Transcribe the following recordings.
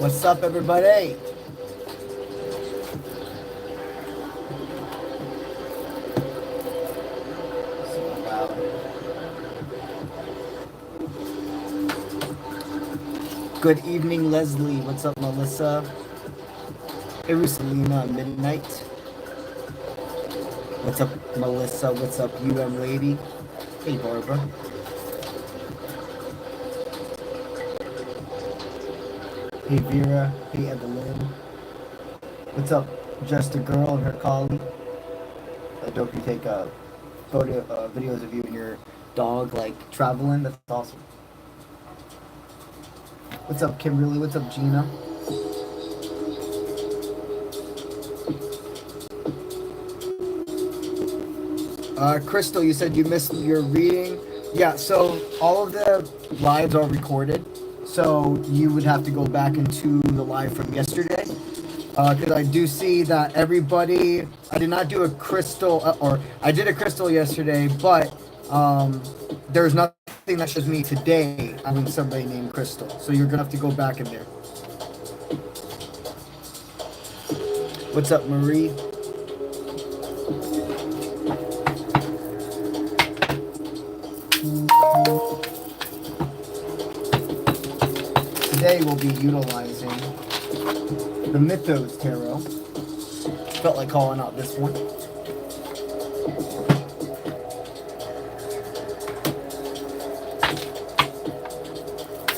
What's up, everybody? Good evening, Leslie. What's up, Melissa? Irisalina Midnight. What's up, Melissa? What's up, lady? Hey, Barbara. Hey, Vera. Hey, Evelyn. What's up, Just a Girl and her colleague? I hope you take videos of you and your dog, like, traveling. That's awesome. What's up, Kimberly? What's up, Gina? Crystal, you said you missed your reading. Yeah, so all of the lives are recorded. So you would have to go back into the live from yesterday. Because I do see that everybody, I did not do a crystal, or I did a crystal yesterday, but there's nothing that shows me today having somebody named Crystal. So you're going to have to go back in there. What's up, Marie? Today we'll be utilizing the Mythos Tarot. Felt like calling out this one.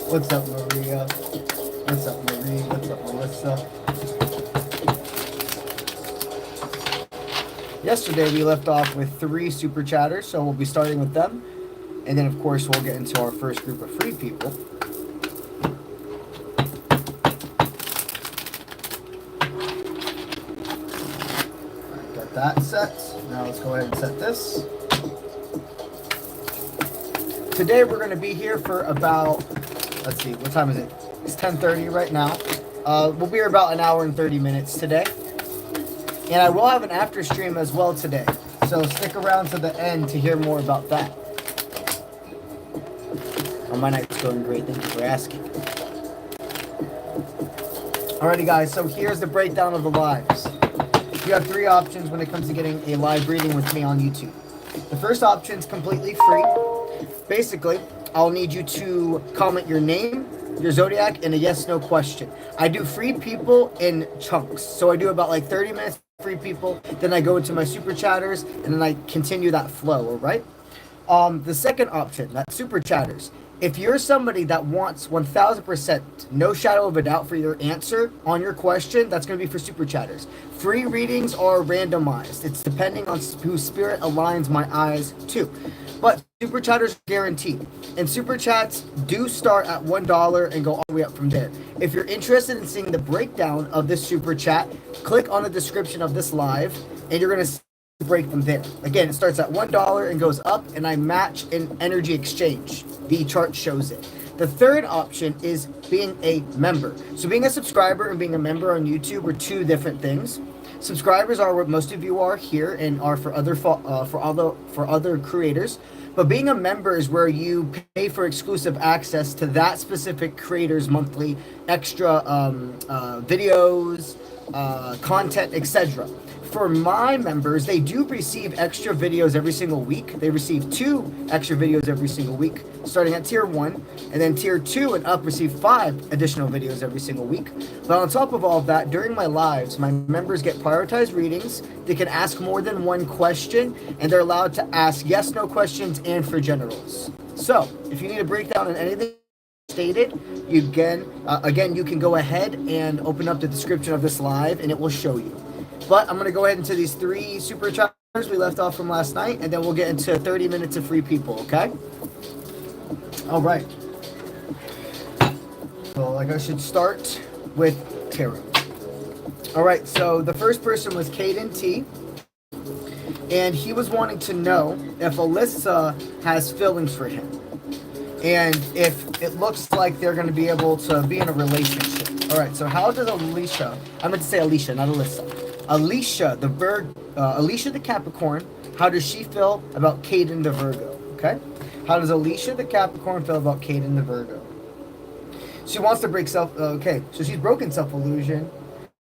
What's up, Maria? What's up, Marie? What's up, Melissa? Yesterday we left off with 3 super chatters, so we'll be starting with them. And then, of course, we'll get into our first group of free people. Got that set. Now let's go ahead and set this. Today we're going to be here for about, let's see, what time is it? It's 10:30 right now. We'll be here about an hour and 30 minutes today. And I will have an after stream as well today. So stick around to the end to hear more about that. Oh, my night's going great. Thank you for asking. Alrighty, guys. So here's the breakdown of the lives. You have 3 options when it comes to getting a live reading with me on YouTube. The first option is completely free. Basically, I'll need you to comment your name, your zodiac, and a yes/no question. I do free people in chunks. So I do about like 30 minutes free people. Then I go into my super chatters, and then I continue that flow, all right? The second option, that's super chatters. If you're somebody that wants 1000%, no shadow of a doubt for your answer on your question, that's going to be for super chatters. Free readings are randomized. It's depending on who spirit aligns my eyes to. But super chatters are guaranteed. And super chats do start at $1 and go all the way up from there. If you're interested in seeing the breakdown of this super chat, click on the description of this live, and you're going to break them there. Again, it starts at $1 and goes up, and I match in energy exchange. The chart shows it. The third option is being a member. So being a subscriber and being a member on YouTube are 2 different things. Subscribers are what most of you are here and are for other creators. But being a member is where you pay for exclusive access to that specific creator's monthly extra videos, content, etc. For my members, they do receive extra videos every single week. They receive 2 extra videos every single week, starting at tier 1, and then tier 2 and up receive 5 additional videos every single week. But on top of all of that, during my lives, my members get prioritized readings. They can ask more than 1 question, and they're allowed to ask yes/no questions and for generals. So, if you need a breakdown on anything stated, again, you can go ahead and open up the description of this live and it will show you. But I'm going to go ahead into these 3 super chatters we left off from last night, and then we'll get into 30 minutes of free people, okay? All right. So, like, I should start with tarot. All right, so the first person was Caden T, and he was wanting to know if Alyssa has feelings for him, and if it looks like they're going to be able to be in a relationship. All right, so how does Alicia, I meant to say Alicia, not Alyssa. Alicia, Alicia the Capricorn, how does she feel about Caden the Virgo, okay? How does Alicia the Capricorn feel about Caden the Virgo? She wants to break okay, so she's broken self-illusion.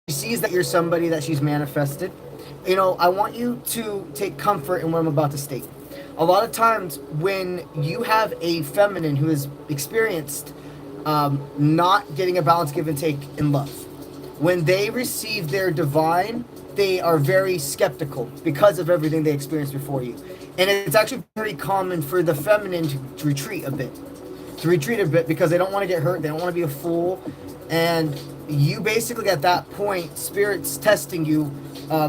She sees that you're somebody that she's manifested. You know, I want you to take comfort in what I'm about to state. A lot of times when you have a feminine who has experienced not getting a balance give and take in love, when they receive their divine, they are very skeptical because of everything they experienced before you. And it's actually very common for the feminine to retreat a bit. Because they don't want to get hurt. They don't want to be a fool. And you basically at that point, Spirit's testing you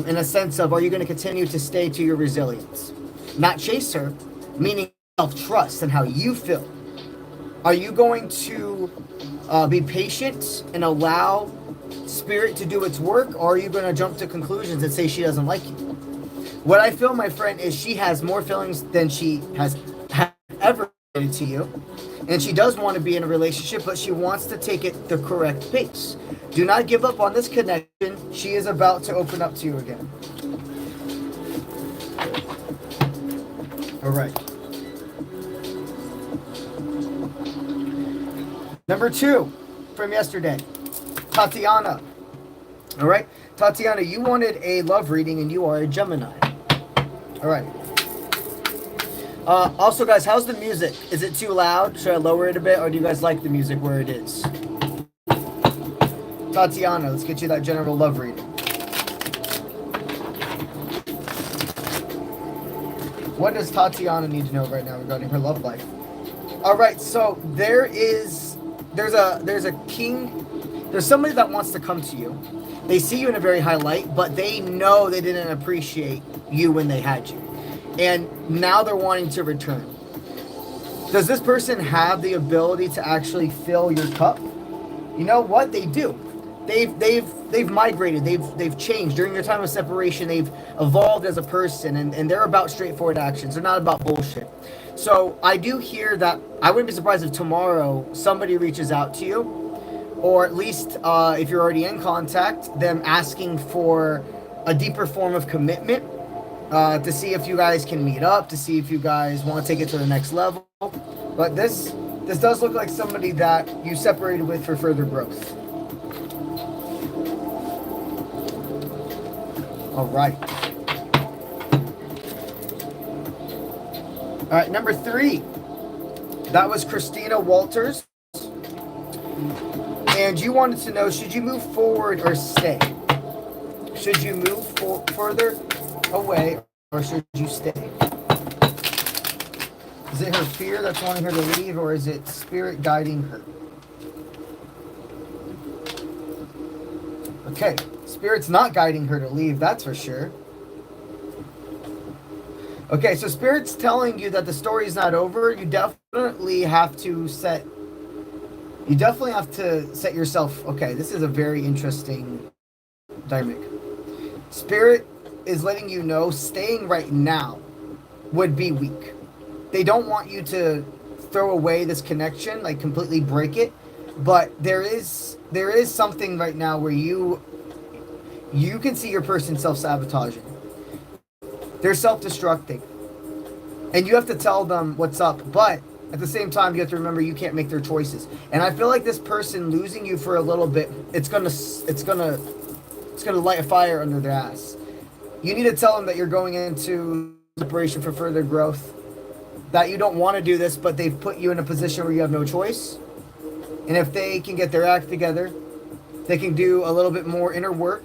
in a sense of, are you going to continue to stay to your resilience? Not chase her, meaning self-trust and how you feel. Are you going to be patient and allow Spirit to do its work, or are you going to jump to conclusions and say she doesn't like you? What I feel, my friend, is she has more feelings than she has ever to you, and she does want to be in a relationship, but she wants to take it the correct pace. Do not give up on this connection. She is about to open up to you again. All right. Number 2 from yesterday, Tatiana. All right, Tatiana, you wanted a love reading and you are a Gemini. All right. Also, guys, how's the music? Is it too loud? Should I lower it a bit, or do you guys like the music where it is? Tatiana, let's get you that general love reading. What does Tatiana need to know right now regarding her love life? All right, so there's somebody that wants to come to you. They see you in a very high light, but they know they didn't appreciate you when they had you. And now they're wanting to return. Does this person have the ability to actually fill your cup? You know what? They do. They've migrated. They've changed. During your time of separation, they've evolved as a person, and they're about straightforward actions. They're not about bullshit. So I do hear that. I wouldn't be surprised if tomorrow somebody reaches out to you, or at least if you're already in contact, them asking for a deeper form of commitment, to see if you guys can meet up, to see if you guys want to take it to the next level. But this does look like somebody that you separated with for further growth. All right. All right, number 3. That was Christina Walters. And you wanted to know, should you move forward or stay? Should you move further away, or should you stay? Is it her fear that's wanting her to leave, or is it Spirit guiding her? Okay, Spirit's not guiding her to leave, that's for sure. Okay, so Spirit's telling you that the story's not over. You definitely have to set yourself. Okay, this is a very interesting dynamic. Spirit is letting you know staying right now would be weak. They don't want you to throw away this connection, like completely break it, but there is something right now where you can see your person self-sabotaging. They're self-destructing, and you have to tell them what's up, but at the same time you have to remember you can't make their choices. And I feel like this person losing you for a little bit, it's gonna light a fire under their ass. You need to tell them that you're going into separation for further growth, that you don't want to do this, but they've put you in a position where you have no choice. And if they can get their act together, they can do a little bit more inner work,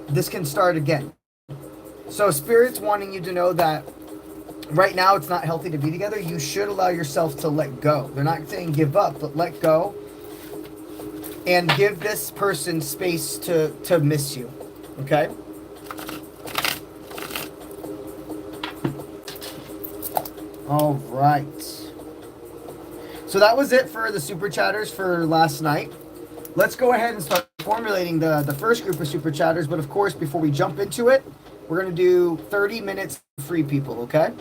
this can start again. So Spirit's wanting you to know that right now it's not healthy to be together. You should allow yourself to let go. They're not saying give up, but let go. And give this person space to miss you. Okay? All right. So that was it for the super chatters for last night. Let's go ahead and start formulating the first group of super chatters. But of course, before we jump into it, we're going to do 30 minutes free people, okay?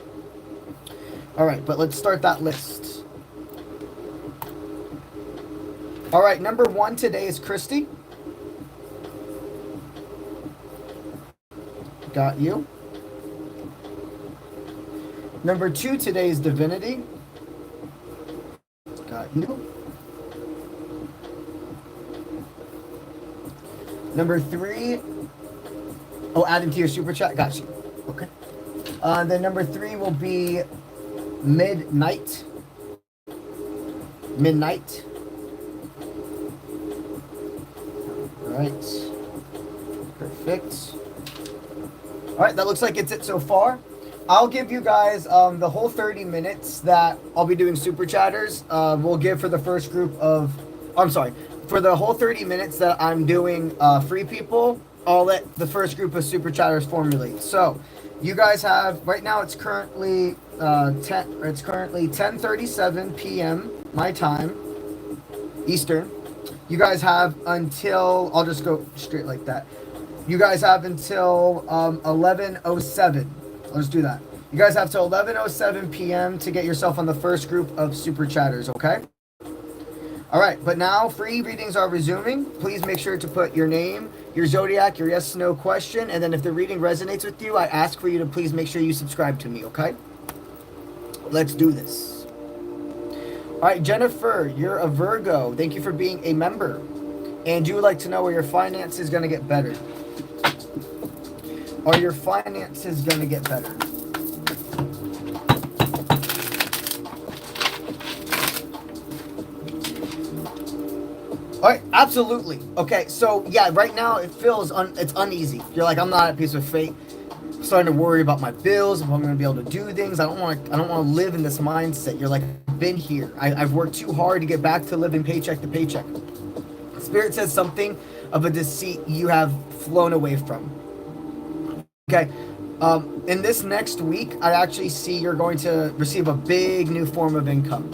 All right, but let's start that list. All right, number 1 today is Christy. Got you. Number 2 today is Divinity. Got you. Number 3. Oh, add into your super chat. Got you. Okay. Then number 3 will be Midnight. Midnight. All right. Perfect. All right, that looks like it's it so far. I'll give you guys the whole 30 minutes that I'll be doing super chatters. We'll give for the first group of, I'm sorry, for the whole 30 minutes that I'm doing free people, I'll let the first group of super chatters formulate. So you guys have, right now it's currently 10:37 p.m. my time, Eastern. You guys have until, I'll just go straight like that. You guys have until 11:07. Let's do that. You guys have till 11:07 p.m. to get yourself on the first group of super chatters, okay? All right, but now free readings are resuming. Please make sure to put your name, your zodiac, your yes, no question, and then if the reading resonates with you, I ask for you to please make sure you subscribe to me, okay? Let's do this. All right, Jennifer, you're a Virgo. Thank you for being a member. And you would like to know where your finance is going to get better. Are your finances going to get better? All right, absolutely. Okay, so yeah, right now it feels it's uneasy. You're like, I'm not at peace with fate. I'm starting to worry about my bills, if I'm going to be able to do things. I don't want to live in this mindset. You're like, I've been here. I've worked too hard to get back to living paycheck to paycheck. Spirit says something of a deceit you have flown away from. Okay, in this next week, I actually see you're going to receive a big new form of income.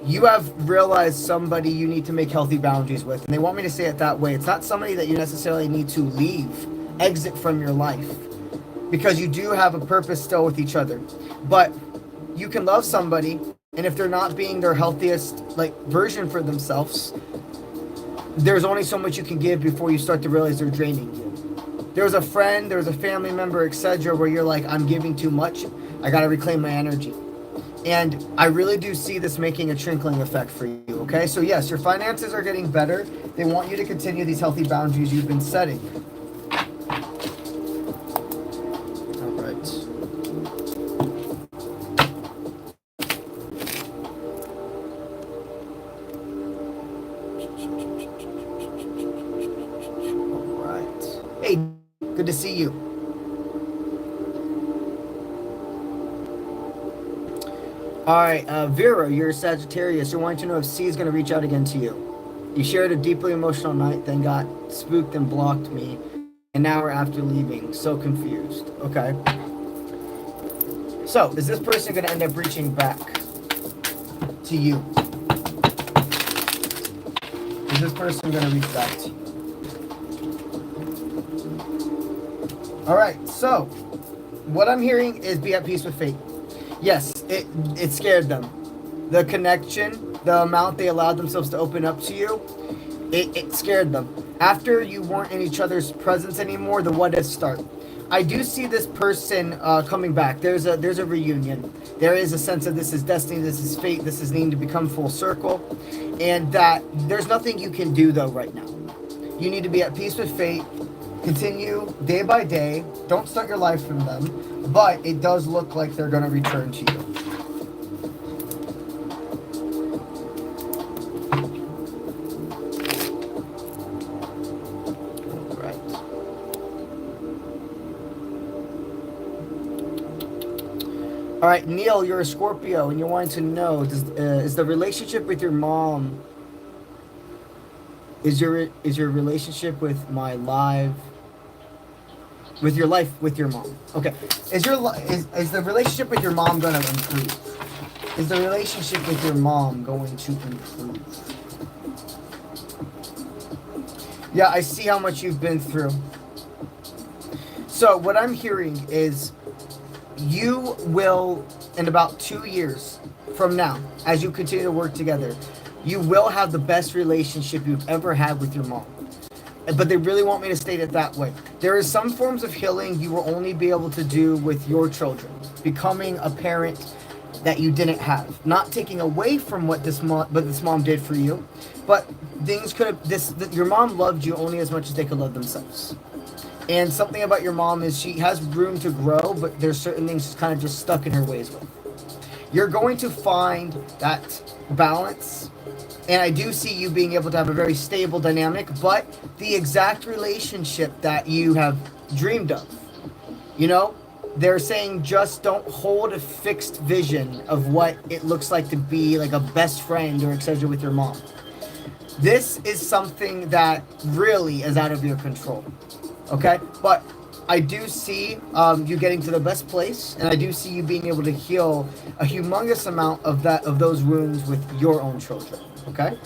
You have realized somebody you need to make healthy boundaries with, and they want me to say it that way. It's not somebody that you necessarily need to leave, exit from your life, because you do have a purpose still with each other. But you can love somebody, and if they're not being their healthiest version for themselves, there's only so much you can give before you start to realize they're draining you. There's a friend, there's a family member, etc., where you're like, I'm giving too much. I got to reclaim my energy. And I really do see this making a trickling effect for you, okay? So yes, your finances are getting better. They want you to continue these healthy boundaries you've been setting. All right. All right. Hey, good to see you. All right, Vera, you're a Sagittarius. You're wanting to know if C is going to reach out again to you. You shared a deeply emotional night, then got spooked and blocked me, an hour after leaving. So confused. Okay. So, is this person going to end up reaching back to you? Is this person going to reach back to you? All right, so what I'm hearing is be at peace with fate. Yes, it scared them. The connection, the amount they allowed themselves to open up to you, it scared them. After you weren't in each other's presence anymore, the what ifs start. I do see this person coming back. There's a reunion. There is a sense of this is destiny, this is fate, this is needing to become full circle. And that there's nothing you can do though right now. You need to be at peace with fate. Continue day by day. Don't start your life from them. But it does look like they're going to return to you. All right. All right, Neil, you're a Scorpio, and you're wanting to know: is the relationship with your mom? Is your relationship with my live? With your life with your mom? Okay. Is the relationship with your mom going to improve? Is the relationship with your mom going to improve? Yeah, I see how much you've been through. So what I'm hearing is you will, in about 2 years from now, as you continue to work together, you will have the best relationship you've ever had with your mom. But they really want me to state it that way. There is some forms of healing you will only be able to do with your children. Becoming a parent that you didn't have. Not taking away from what this mom did for you, but things could have, your mom loved you only as much as they could love themselves. And something about your mom is she has room to grow, but there's certain things she's kind of just stuck in her ways with. You're going to find that balance. And I do see you being able to have a very stable dynamic, but the exact relationship that you have dreamed of. You know, they're saying just don't hold a fixed vision of what it looks like to be like a best friend or etc. with your mom. This is something that really is out of your control. Okay? But I do see you getting to the best place, and I do see you being able to heal a humongous amount of those wounds with your own children. Okay?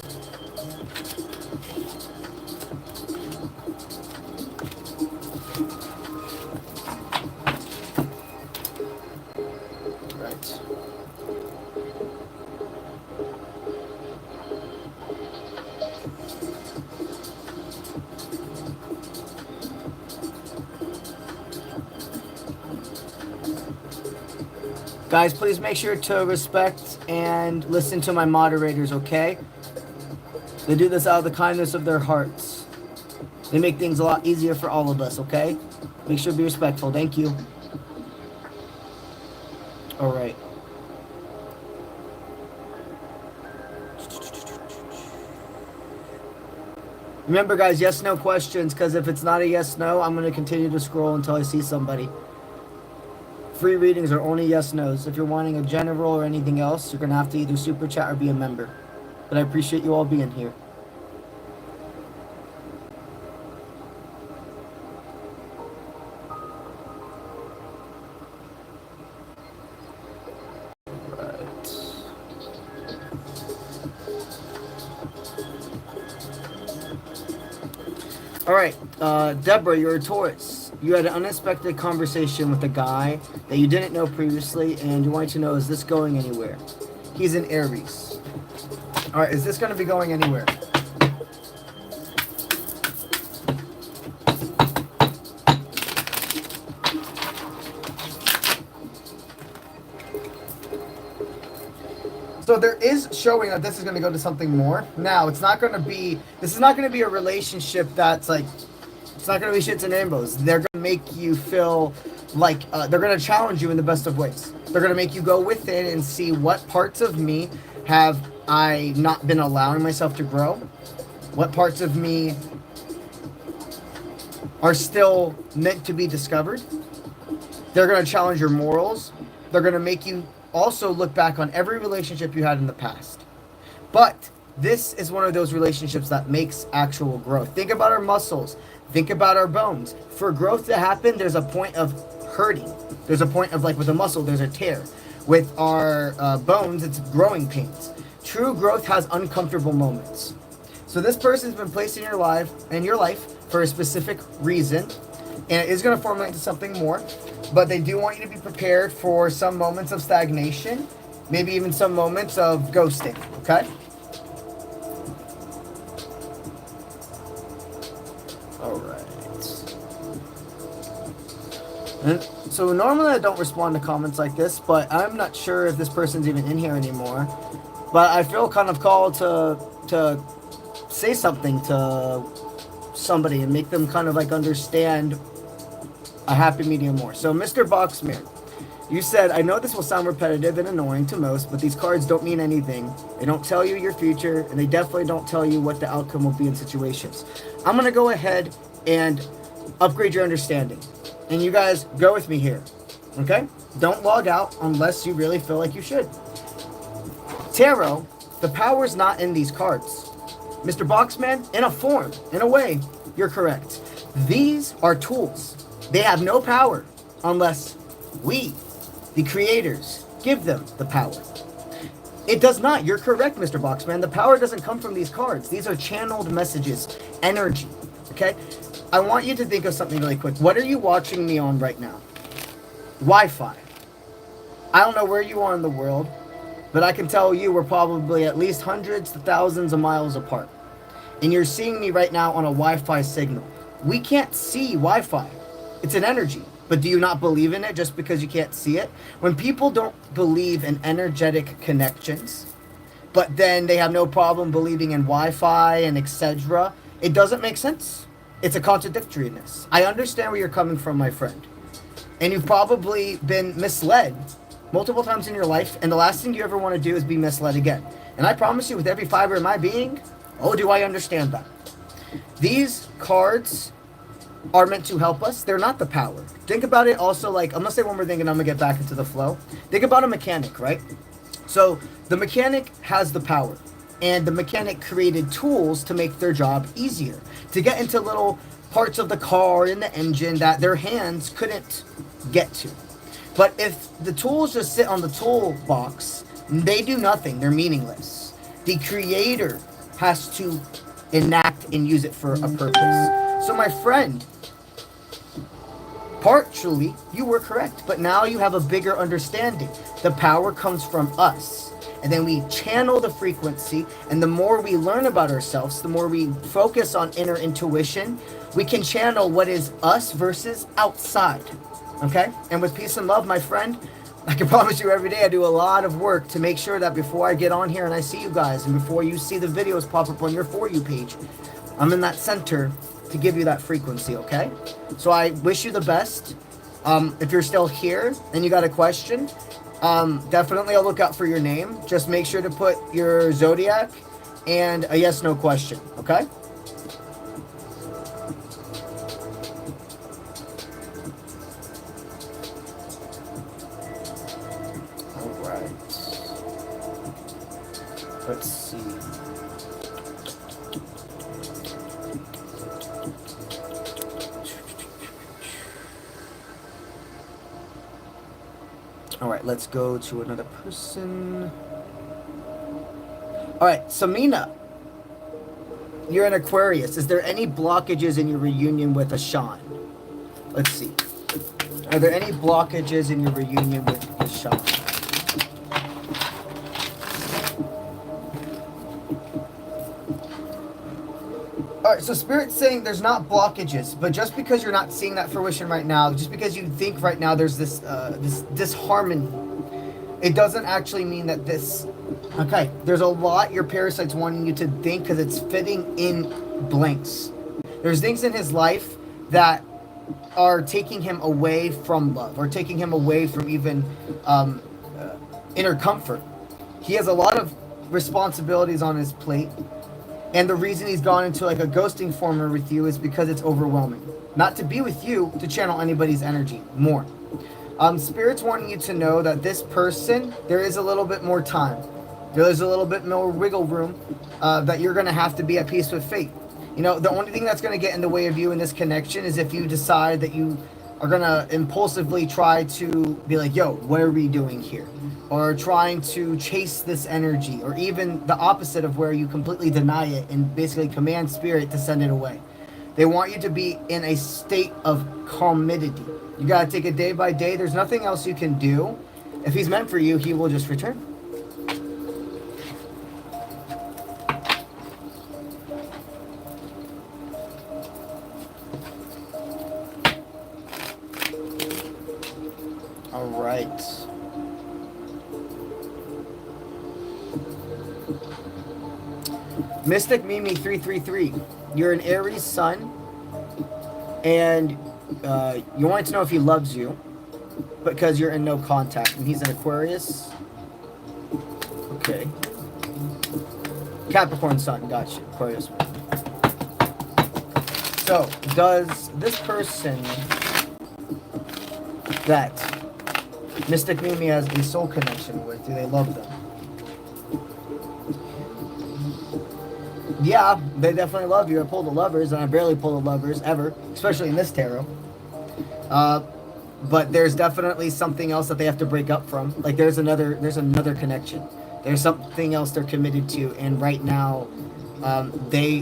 Right. Guys, please make sure to respect and listen to my moderators, okay? They do this out of the kindness of their hearts. They make things a lot easier for all of us, okay? Make sure to be respectful. Thank you. All right. Remember, guys, yes, no questions, because if it's not a yes, no, I'm going to continue to scroll until I see somebody. Free readings are only yes, no's. If you're wanting a general or anything else, you're going to have to either super chat or be a member. But I appreciate you all being here. All right, Deborah, you're a Taurus. You had an unexpected conversation with a guy that you didn't know previously, and you wanted to know, is this going anywhere? He's an Aries. All right, is this going to be going anywhere? So there is showing that this is going to go to something more. Now, this is not going to be a relationship that's like, it's not going to be shits and rainbows. They're going to make you feel like, they're going to challenge you in the best of ways. They're going to make you go within and see what parts of me have I not been allowing myself to grow. What parts of me are still meant to be discovered. They're going to challenge your morals. They're going to make you also look back on every relationship you had in the past. But this is one of those relationships that makes actual growth. Think about our muscles. Think about our bones. For growth to happen, there's a point of hurting. There's a point of, like with a muscle, there's a tear. With our bones, it's growing pains. True growth has uncomfortable moments. So this person's been placed in your life for a specific reason, and it is going to formulate into something more. But they do want you to be prepared for some moments of stagnation, maybe even some moments of ghosting, okay? All right. And so normally I don't respond to comments like this, but I'm not sure if this person's even in here anymore. But I feel kind of called to say something to somebody and make them kind of like understand a happy medium more. So Mr. Boxmere, you said, I know this will sound repetitive and annoying to most, but these cards don't mean anything. They don't tell you your future, and they definitely don't tell you what the outcome will be in situations. I'm going to go ahead and upgrade your understanding. And you guys go with me here, okay? Don't log out unless you really feel like you should. Tarot, the power's not in these cards. Mr. Boxman, in a form, in a way, you're correct. These are tools. They have no power unless we, the creators, give them the power. It does not. You're correct, Mr. Boxman. The power doesn't come from these cards. These are channeled messages, energy, okay? I want you to think of something really quick. What are you watching me on right now? Wi-Fi. I don't know where you are in the world, but I can tell you we're probably at least hundreds to thousands of miles apart. And you're seeing me right now on a Wi-Fi signal. We can't see Wi-Fi. It's an energy. But do you not believe in it just because you can't see it? When people don't believe in energetic connections, but then they have no problem believing in Wi-Fi and etc., it doesn't make sense. It's a contradictoriness. I understand where you're coming from, my friend. And you've probably been misled multiple times in your life, and the last thing you ever want to do is be misled again. And I promise you, with every fiber of my being, oh, do I understand that. These cards are meant to help us. They're not the power. Think about it also like, I'm going to say one more thing and I'm going to get back into the flow. Think about a mechanic, right? So the mechanic has the power, and the mechanic created tools to make their job easier, to get into little parts of the car and the engine that their hands couldn't get to. But if the tools just sit on the toolbox, they do nothing. They're meaningless. The creator has to enact and use it for a purpose. So my friend, partially you were correct, but now you have a bigger understanding. The power comes from us, and then we channel the frequency, and the more we learn about ourselves, the more we focus on inner intuition, we can channel what is us versus outside. Okay? And with peace and love, my friend, I can promise you every day I do a lot of work to make sure that before I get on here and I see you guys, and before you see the videos pop up on your For You page, I'm in that center to give you that frequency, okay? So I wish you the best. If you're still here and you got a question, definitely I'll look out for your name. Just make sure to put your zodiac and a yes/no question, okay? Let's see. All right, let's go to another person. All right, Samina, you're an Aquarius. Is there any blockages in your reunion with Ashan? Let's see. Are there any blockages in your reunion with Ashan? Alright, so Spirit's saying there's not blockages, but just because you're not seeing that fruition right now, just because you think right now there's this disharmony, it doesn't actually mean that this... Okay, there's a lot your parasite's wanting you to think because it's fitting in blanks. There's things in his life that are taking him away from love, or taking him away from even inner comfort. He has a lot of responsibilities on his plate. And the reason he's gone into like a ghosting form with you is because it's overwhelming. Not to be with you, to channel anybody's energy more. Spirit's wanting you to know that this person, there is a little bit more time. There's a little bit more wiggle room that you're going to have to be at peace with fate. You know, the only thing that's going to get in the way of you in this connection is if you decide that you are going to impulsively try to be like, yo, what are we doing here? Or trying to chase this energy, or even the opposite of where you completely deny it and basically command Spirit to send it away. They want you to be in a state of calmity. You got to take it day by day. There's nothing else you can do. If he's meant for you, he will just return. All right. Mystic Mimi 333, you're an Aries sun, and you want to know if he loves you because you're in no contact, and he's an Aquarius. Okay. Capricorn sun, gotcha. Aquarius. So, does this person that Mystic Mimi has a soul connection with. Do they love them? Yeah, they definitely love you. I pulled the Lovers, and I barely pull the Lovers ever, especially in this tarot. But there's definitely something else that they have to break up from. Like there's another connection. There's something else they're committed to, and right now,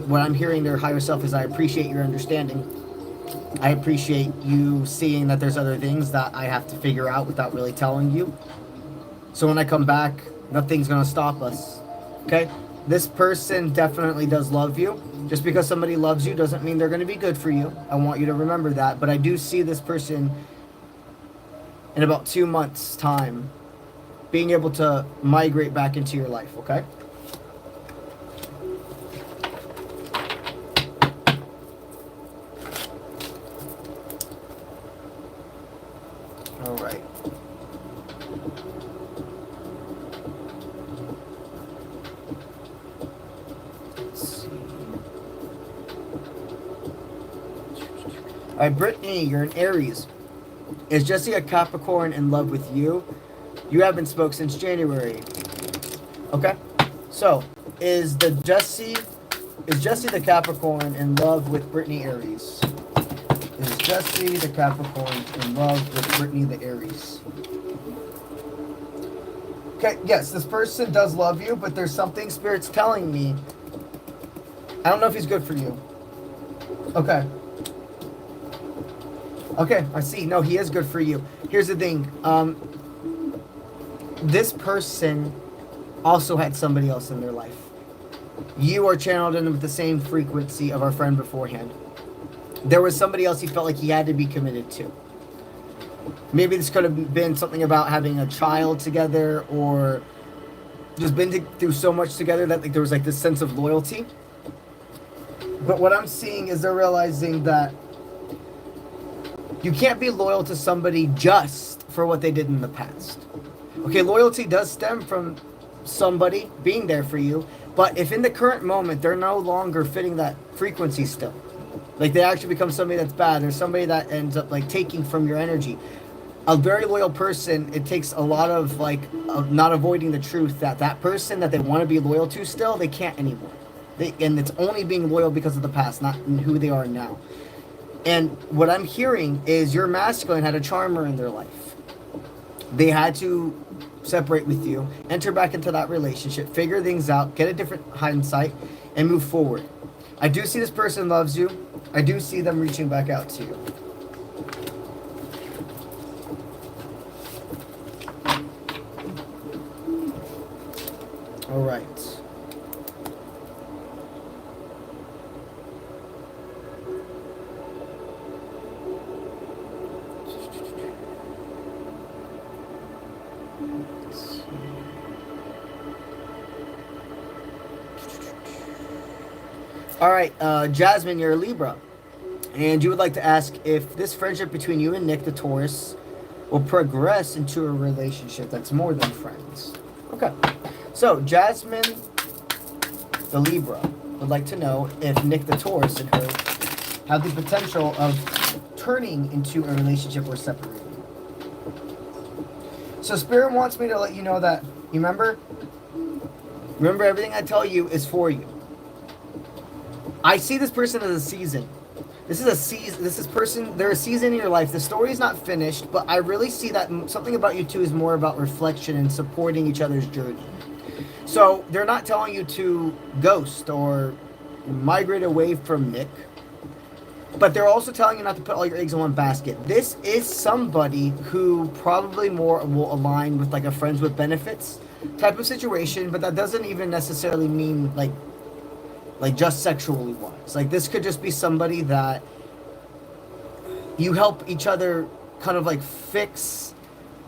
what I'm hearing their higher self is, I appreciate your understanding. I appreciate you seeing that there's other things that I have to figure out without really telling you. So when I come back, nothing's gonna stop us. Okay? This person definitely does love you. Just because somebody loves you doesn't mean they're going to be good for you. I want you to remember that. But I do see this person in about 2 months' time being able to migrate back into your life, okay? All right. All right, Brittany, you're an Aries. Is Jessie a Capricorn in love with you? You haven't spoke since January. Okay. So, is Jessie the Capricorn in love with Brittany Aries? Is Jessie the Capricorn in love with Brittany the Aries? Okay, yes, this person does love you, but there's something Spirit's telling me. I don't know if he's good for you. Okay. Okay, I see. No, he is good for you. Here's the thing. This person also had somebody else in their life. You are channeled in with the same frequency of our friend beforehand. There was somebody else he felt like he had to be committed to. Maybe this could have been something about having a child together, or just been through so much together that there was like this sense of loyalty. But what I'm seeing is they're realizing that you can't be loyal to somebody just for what they did in the past. Okay, loyalty does stem from somebody being there for you, but if in the current moment they're no longer fitting that frequency still, like they actually become somebody that's bad, or somebody that ends up like taking from your energy. A very loyal person, it takes a lot of not avoiding the truth that that person that they want to be loyal to still, they can't anymore. And it's only being loyal because of the past, not who they are now. And what I'm hearing is your masculine had a charmer in their life. They had to separate with you, enter back into that relationship, figure things out, get a different hindsight, and move forward. I do see this person loves you. I do see them reaching back out to you. All right. All right, Jasmine, you're a Libra, and you would like to ask if this friendship between you and Nick the Taurus will progress into a relationship that's more than friends. Okay, so Jasmine, the Libra, would like to know if Nick the Taurus and her have the potential of turning into a relationship or separating. So Spirit wants me to let you know that, you remember everything I tell you is for you. I see this person as a season. This is a season. They're a season in your life. The story is not finished, but I really see that something about you two is more about reflection and supporting each other's journey. So they're not telling you to ghost or migrate away from Nick, but they're also telling you not to put all your eggs in one basket. This is somebody who probably more will align with like a friends with benefits type of situation, but that doesn't even necessarily mean like just sexually wise. Like this could just be somebody that you help each other kind of like fix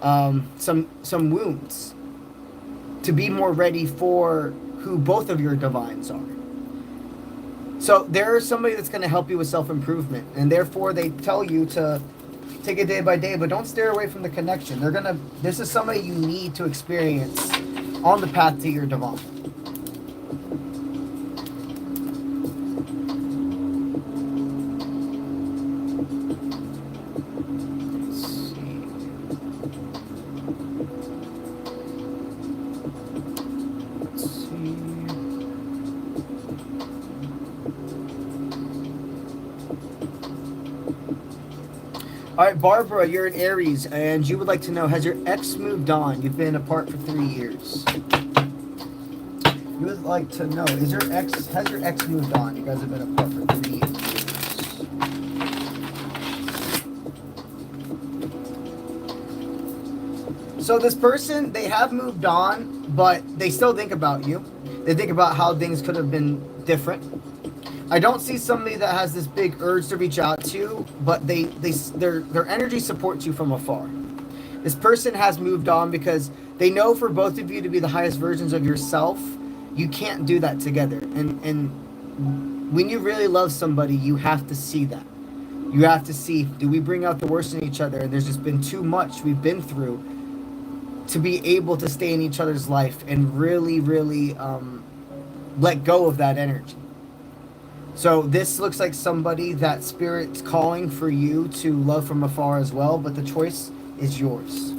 some wounds to be more ready for who both of your divines are. So there's somebody that's going to help you with self-improvement, and therefore they tell you to take it day by day, but don't stare away from the connection. This is somebody you need to experience on the path to your divine. All right, Barbara, you're an Aries, and you would like to know, has your ex moved on? You've been apart for 3 years. You would like to know, has your ex moved on? You guys have been apart for 3 years. So this person, they have moved on, but they still think about you. They think about how things could have been different. I don't see somebody that has this big urge to reach out to you, but their energy supports you from afar. This person has moved on because they know for both of you to be the highest versions of yourself, you can't do that together. And when you really love somebody, you have to see that. You have to see, do we bring out the worst in each other? And there's just been too much we've been through to be able to stay in each other's life and really, really let go of that energy. So this looks like somebody that Spirit's calling for you to love from afar as well, but the choice is yours.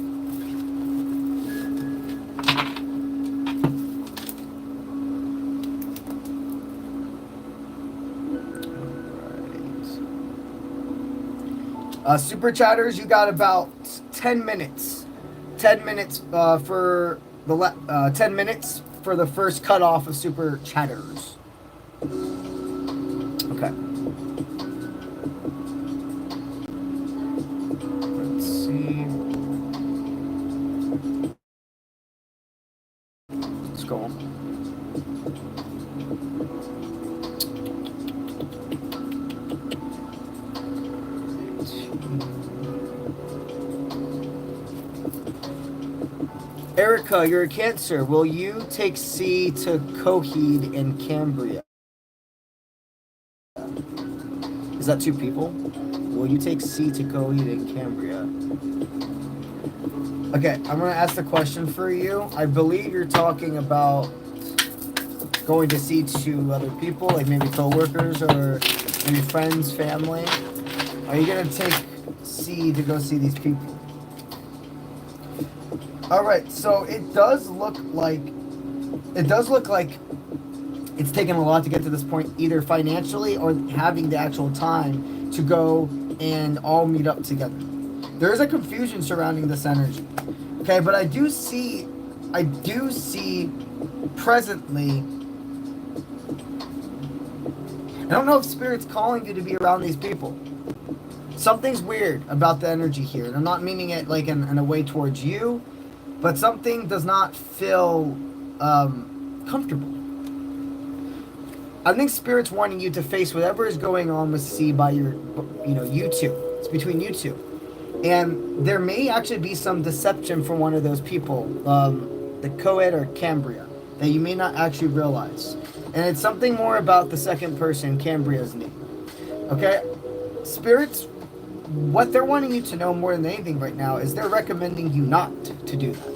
Super chatters, you got about 10 minutes. 10 minutes for the 10 minutes for the first cutoff of super chatters. Okay. Let's see. Let's go on. Erica, you're a Cancer. Will you take 𝗧𝗔𝗥𝗢𝗧 and Cambria? Is that 2 people? Will you take 𝗧𝗧𝗥𝗢𝗧 and Cambria? Okay, I'm going to ask the question for you. I believe you're talking about going to see 2 other people, like maybe co-workers or maybe friends, family. Are you going to take 𝗧 to go see these people? All right, so it does look like it's taken a lot to get to this point, either financially or having the actual time to go and all meet up together. There is a confusion surrounding this energy. Okay, but I do see presently, I don't know if Spirit's calling you to be around these people. Something's weird about the energy here, and I'm not meaning it like in a way towards you, but something does not feel comfortable. I think Spirit's wanting you to face whatever is going on with 𝗧 by you 2. It's between you 2. And there may actually be some deception from one of those people, the 𝗧𝗏𝗏 or Cambria, that you may not actually realize. And it's something more about the second person, Cambria's name. Okay? Spirits, what they're wanting you to know more than anything right now is they're recommending you not to do that.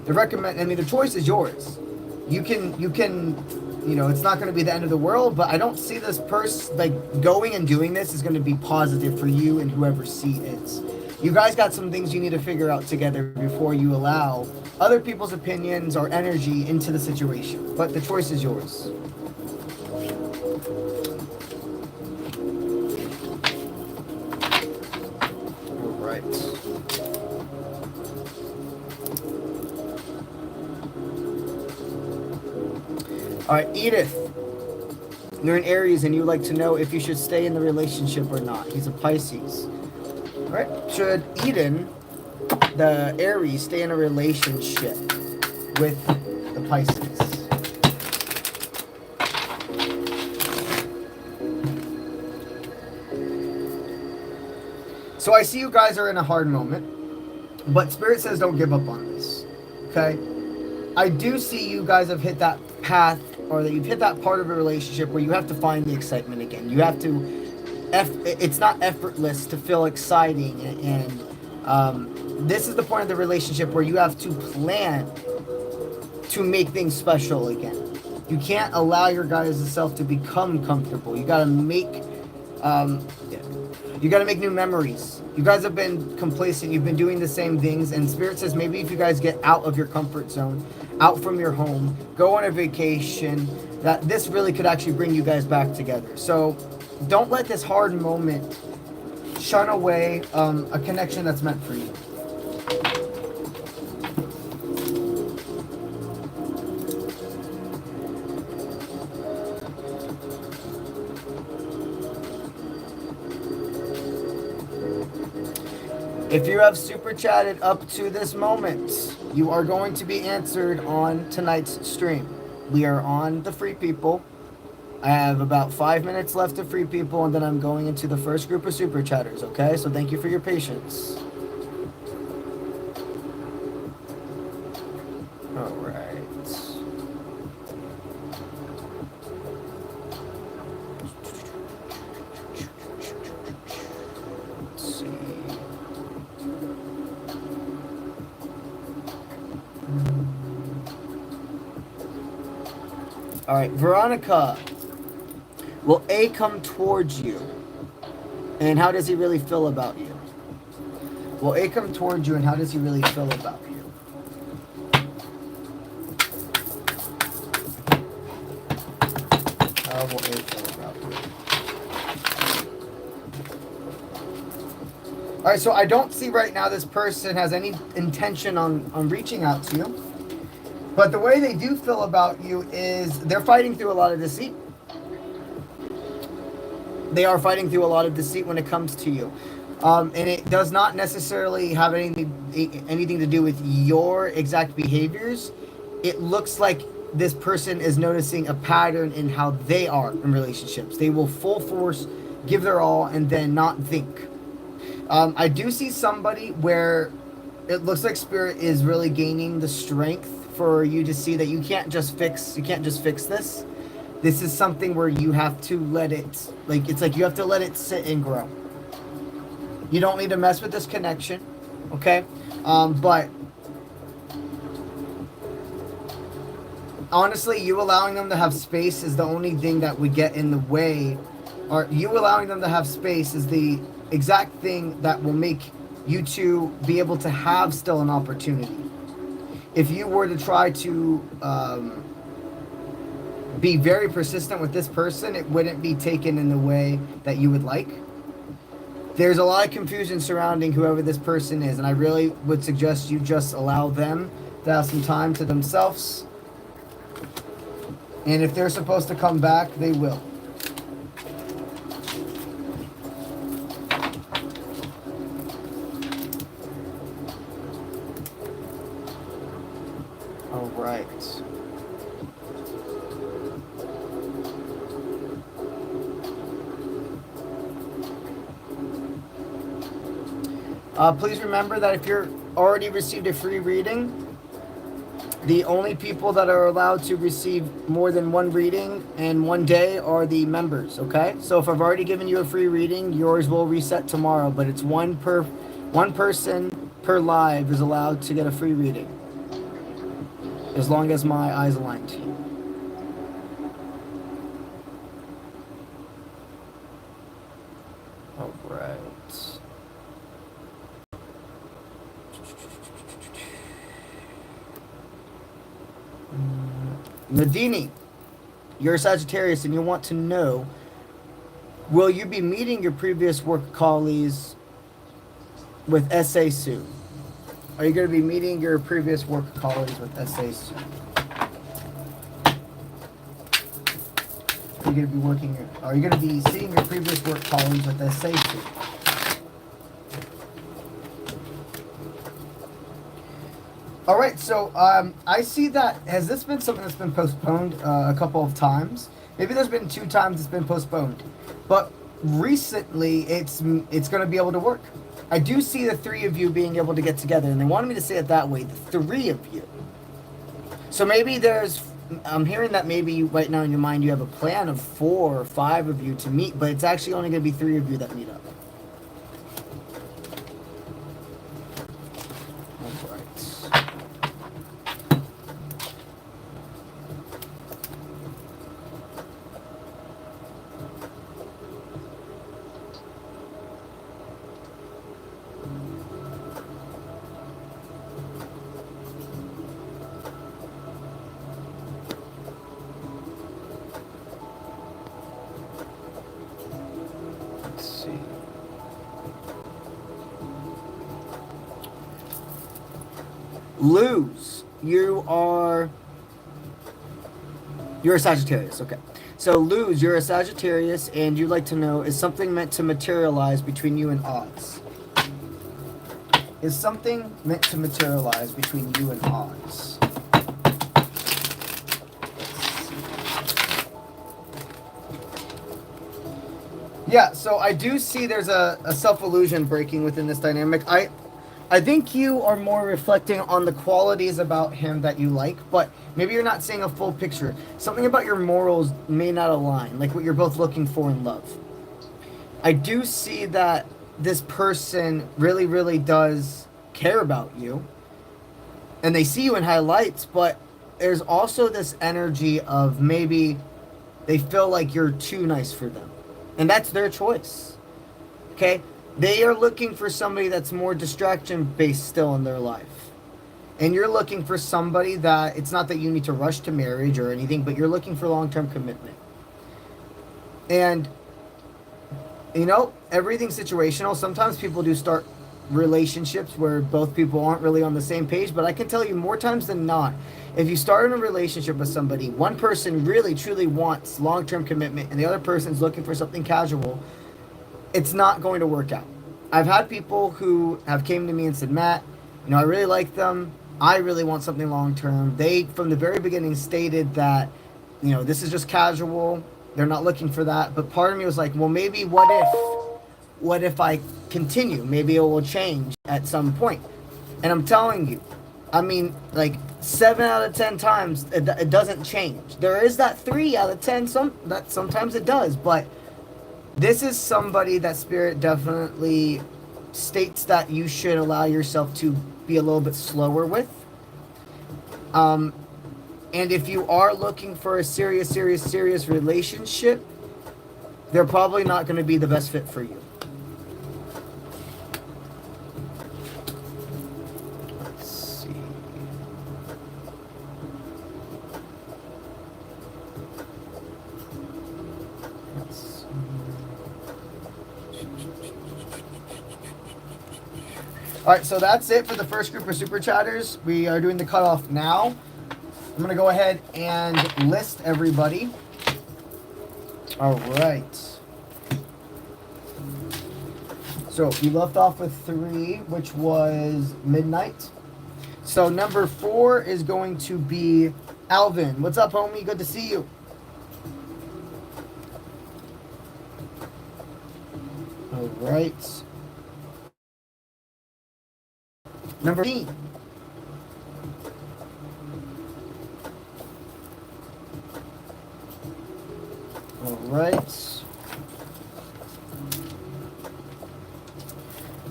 The choice is yours. You can, it's not going to be the end of the world, but I don't see this person, like, going and doing this is going to be positive for you and whoever 𝗧 is. You guys got some things you need to figure out together before you allow other people's opinions or energy into the situation. But the choice is yours. All right, Edith, you're an Aries and you would like to know if you should stay in the relationship or not. He's a Pisces. All right, should Eden, the Aries, stay in a relationship with the Pisces? So I see you guys are in a hard moment, but Spirit says don't give up on this, okay? I do see you guys have hit that path, or that you've hit that part of a relationship where you have to find the excitement again. You have to, it's not effortless to feel exciting, and this is the point of the relationship where you have to plan to make things special again. You can't allow your guys' self to become comfortable. You gotta make, new memories. You guys have been complacent. You've been doing the same things, and Spirit says maybe if you guys get out of your comfort zone, out from your home, go on a vacation, that this really could actually bring you guys back together. So don't let this hard moment shun away a connection that's meant for you. If you have super chatted up to this moment, you are going to be answered on tonight's stream. We are on the free people. I have about 5 minutes left of free people, and then I'm going into the first group of super chatters, okay? So thank you for your patience. All right. Let's see. All right, Veronica. Will A come towards you? And how does he really feel about you? Will A come towards you, and how does he really feel about you? How will A feel about you? All right, so I don't see right now this person has any intention on reaching out to you. But the way they do feel about you is they're fighting through a lot of deceit. They are fighting through a lot of deceit when it comes to you. And it does not necessarily have anything to do with your exact behaviors. It looks like this person is noticing a pattern in how they are in relationships. They will full force give their all and then not think. I do see somebody where it looks like Spirit is really gaining the strength for you to see that you can't just fix this. This is something where you have to let it, it's like you have to let it sit and grow. You don't need to mess with this connection, okay? But honestly, you allowing them to have space is the only thing that would get in the way, or you allowing them to have space is the exact thing that will make you two be able to have still an opportunity. If you were to try to be very persistent with this person, it wouldn't be taken in the way that you would like. There's a lot of confusion surrounding whoever this person is, and I really would suggest you just allow them to have some time to themselves. And if they're supposed to come back, they will. All right. Please remember that if you're already received a free reading, the only people that are allowed to receive more than one reading in one day are the members, okay? So if I've already given you a free reading, yours will reset tomorrow, but it's one person per live is allowed to get a free reading, as long as my eyes align to you. All right. Nadini, you're a Sagittarius and you want to know, will you be meeting your previous work colleagues with 𝗟𝗓𝗧 soon? Are you going to be meeting your previous work colleagues with 𝗟𝗓𝗧 soon? Are you going to be seeing your previous work colleagues with 𝗟𝗓𝗧 soon? All right, so I see that, has this been something that's been postponed a couple of times? Maybe there's been 2 times it's been postponed, but recently it's going to be able to work. I do see the 3 of you being able to get together, and they wanted me to say it that way, the 3 of you. So maybe I'm hearing that maybe right now in your mind you have a plan of 4 or 5 of you to meet, but it's actually only going to be 3 of you that meet up. Let's see. Luz, you're a Sagittarius. Okay. So Luz, you're a Sagittarius, and you'd like to know, is something meant to materialize between you and odds? Is something meant to materialize between you and odds? Yeah, so I do see there's a self-illusion breaking within this dynamic. I think you are more reflecting on the qualities about him that you like, but maybe you're not seeing a full picture. Something about your morals may not align, like what you're both looking for in love. I do see that this person really, really does care about you, and they see you in highlights, but there's also this energy of maybe they feel like you're too nice for them, and that's their choice. Okay? They are looking for somebody that's more distraction-based still in their life. And you're looking for somebody that, it's not that you need to rush to marriage or anything, but you're looking for long-term commitment. And, you know, everything's situational. Sometimes people do start relationships where both people aren't really on the same page, but I can tell you more times than not, if you start in a relationship with somebody, one person really, truly wants long-term commitment, and the other person's looking for something casual, it's not going to work out. I've had people who have came to me and said, Matt, you know, I really like them. I really want something long-term. They, from the very beginning, stated that, you know, this is just casual. They're not looking for that. But part of me was like, well, maybe what if I continue? Maybe it will change at some point. And I'm telling you, I mean, like 7 out of 10 times, it doesn't change. There is that 3 out of 10, that sometimes it does, but this is somebody that Spirit definitely states that you should allow yourself to be a little bit slower with. And if you are looking for a serious relationship, they're probably not going to be the best fit for you. Let's see. All right, so that's it for the first group of super chatters. We are doing the cutoff now. I'm going to go ahead and list everybody. All right. So we left off with 3, which was Midnight. So number 4 is going to be Alvin. What's up, homie? Good to see you. All right. Number 15. All right.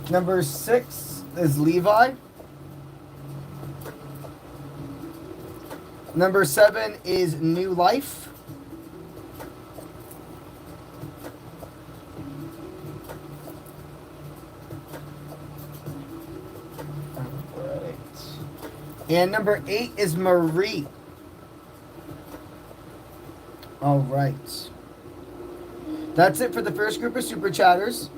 Number 6 is Levi. Number 7 is New Life. And number 8 is Marie. All right. That's it for the first group of super chatters.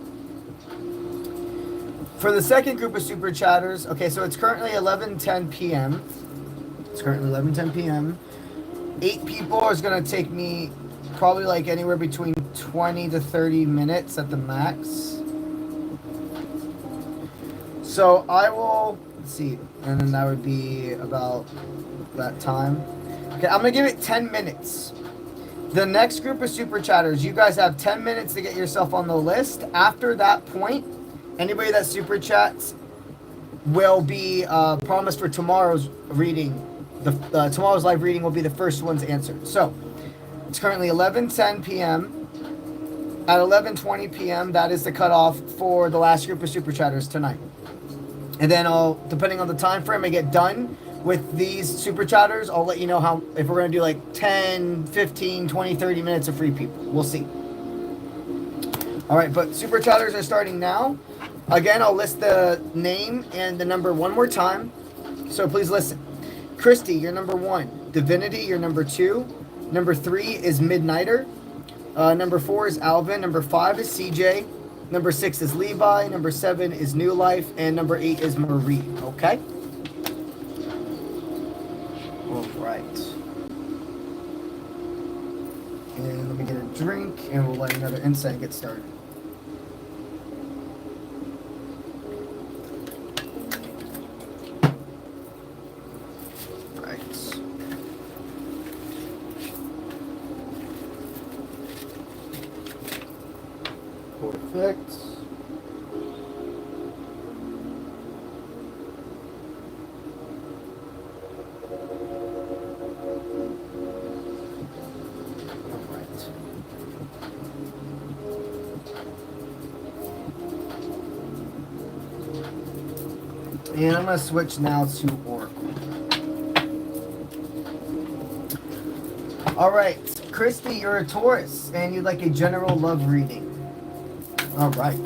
For the second group of super chatters, okay, so it's currently 11:10 p.m. It's currently 11:10 p.m. 8 people is going to take me probably like anywhere between 20 to 30 minutes at the max. So I will... Let's see, and then that would be about that time. Okay, I'm gonna give it 10 minutes. The next group of super chatters, you guys have 10 minutes to get yourself on the list. After that point, anybody that super chats will be promised for tomorrow's reading. Tomorrow's live reading will be the first ones answered. So it's currently 11:10 p.m. At 11:20 p.m., that is the cutoff for the last group of super chatters tonight. And then I'll, depending on the time frame I get done with these super chatters, I'll let you know how, if we're going to do like 10, 15, 20, 30 minutes of free people. We'll see. All right, but super chatters are starting now. Again, I'll list the name and the number one more time. So please listen. Christy, you're number 1. Divinity, you're number 2. Number 3 is Midnighter. Number 4 is Alvin. Number 5 is CJ. Number 6 is Levi. Number 7 is New Life. And number 8 is Marie. Okay? right. And let me get a drink, and we'll let another insight get started. Perfect. And I'm going to switch now to Oracle. All right, Christy, you're a Taurus, and you'd like a general love reading. All right.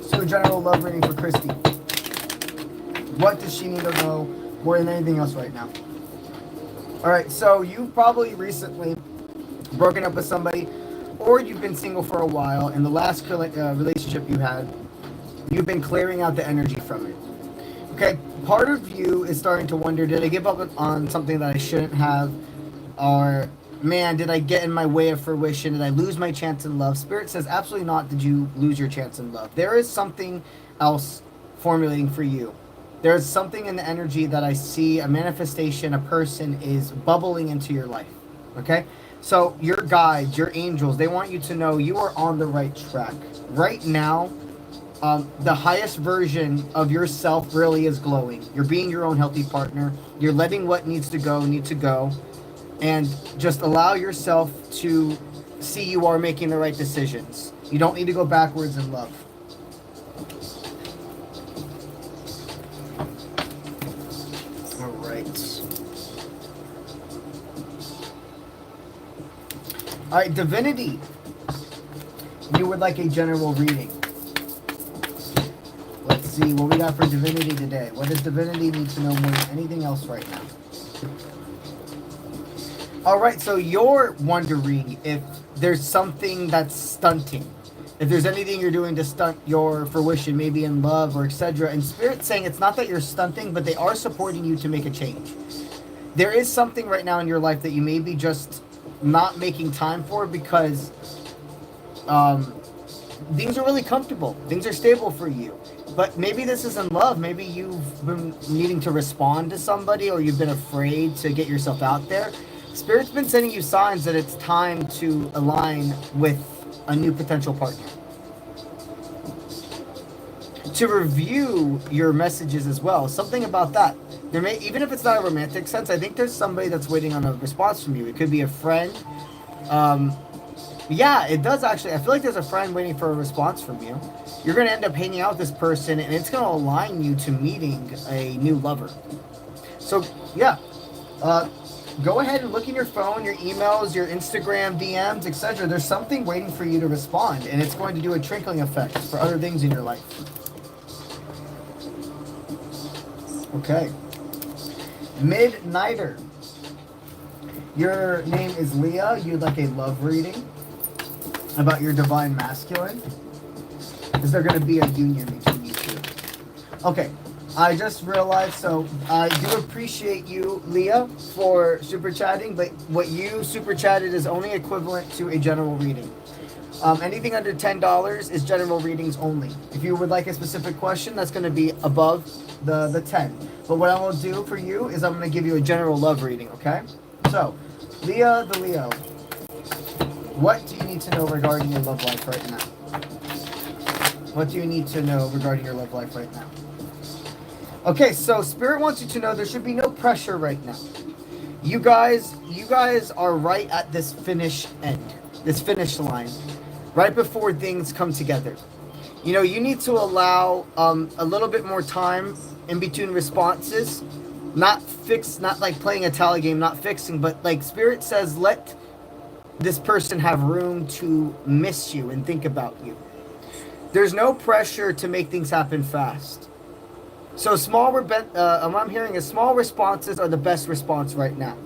So a general love reading for Christy. What does she need to know more than anything else right now? All right, so you've probably recently broken up with somebody, or you've been single for a while, and the last relationship you had, you've been clearing out the energy from it. Okay, part of you is starting to wonder, did I give up on something that I shouldn't have? Or, man, did I get in my way of fruition? Did I lose my chance in love? Spirit says, absolutely not did you lose your chance in love. There is something else formulating for you. There is something in the energy that I see, a manifestation, a person is bubbling into your life. Okay? So your guides, your angels, they want you to know you are on the right track. Right now, the highest version of yourself really is glowing. You're being your own healthy partner. You're letting what needs to go. And just allow yourself to see you are making the right decisions. You don't need to go backwards in love. All right. All right, Divinity. You would like a general reading. Let's see what we got for Divinity today. What does Divinity need to know more than anything else right now? All right, so you're wondering if there's something that's stunting. If there's anything you're doing to stunt your fruition, maybe in love or etc. And Spirit's saying it's not that you're stunting, but they are supporting you to make a change. There is something right now in your life that you may be just not making time for because things are really comfortable. Things are stable for you. But maybe this isn't love. Maybe you've been needing to respond to somebody, or you've been afraid to get yourself out there. Spirit's been sending you signs that it's time to align with a new potential partner. To review your messages as well. Something about that. There may, even if it's not a romantic sense, I think there's somebody that's waiting on a response from you. It could be a friend. Yeah, it does actually. I feel like there's a friend waiting for a response from you. You're going to end up hanging out with this person, and it's going to align you to meeting a new lover. So, yeah. Go ahead and look in your phone, your emails, your Instagram, DMs, etc. There's something waiting for you to respond, and it's going to do a trickling effect for other things in your life. Okay. Midnighter. Your name is Leah. You'd like a love reading about your divine masculine. Is there going to be a union between you two? Okay. I just realized, so I do appreciate you, Leah, for super chatting, but what you super chatted is only equivalent to a general reading. Anything under $10 is general readings only. If you would like a specific question, that's going to be above the 10. But what I will do for you is I'm going to give you a general love reading, okay? So, Leah the Leo, what do you need to know regarding your love life right now? What do you need to know regarding your love life right now? Okay, so Spirit wants you to know there should be no pressure right now. You guys are right at this finish line, right before things come together. You know, you need to allow a little bit more time in between responses. Not like playing a tally game, not fixing, but like Spirit says, let this person have room to miss you and think about you. There's no pressure to make things happen fast. So what I'm hearing is small responses are the best response right now.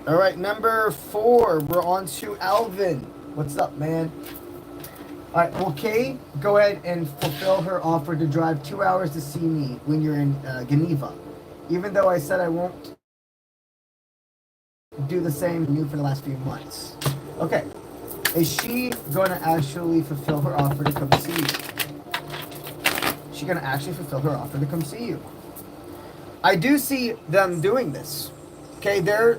All right, number 4, we're on to Alvin. What's up, man? All right, will Kay go ahead and fulfill her offer to drive 2 hours to see me when you're in Geneva? Even though I said I won't do the same for you for the last few months. Okay, is she going to actually fulfill her offer to come see you? She's going to actually fulfill her offer to come see you. I do see them doing this. Okay, they're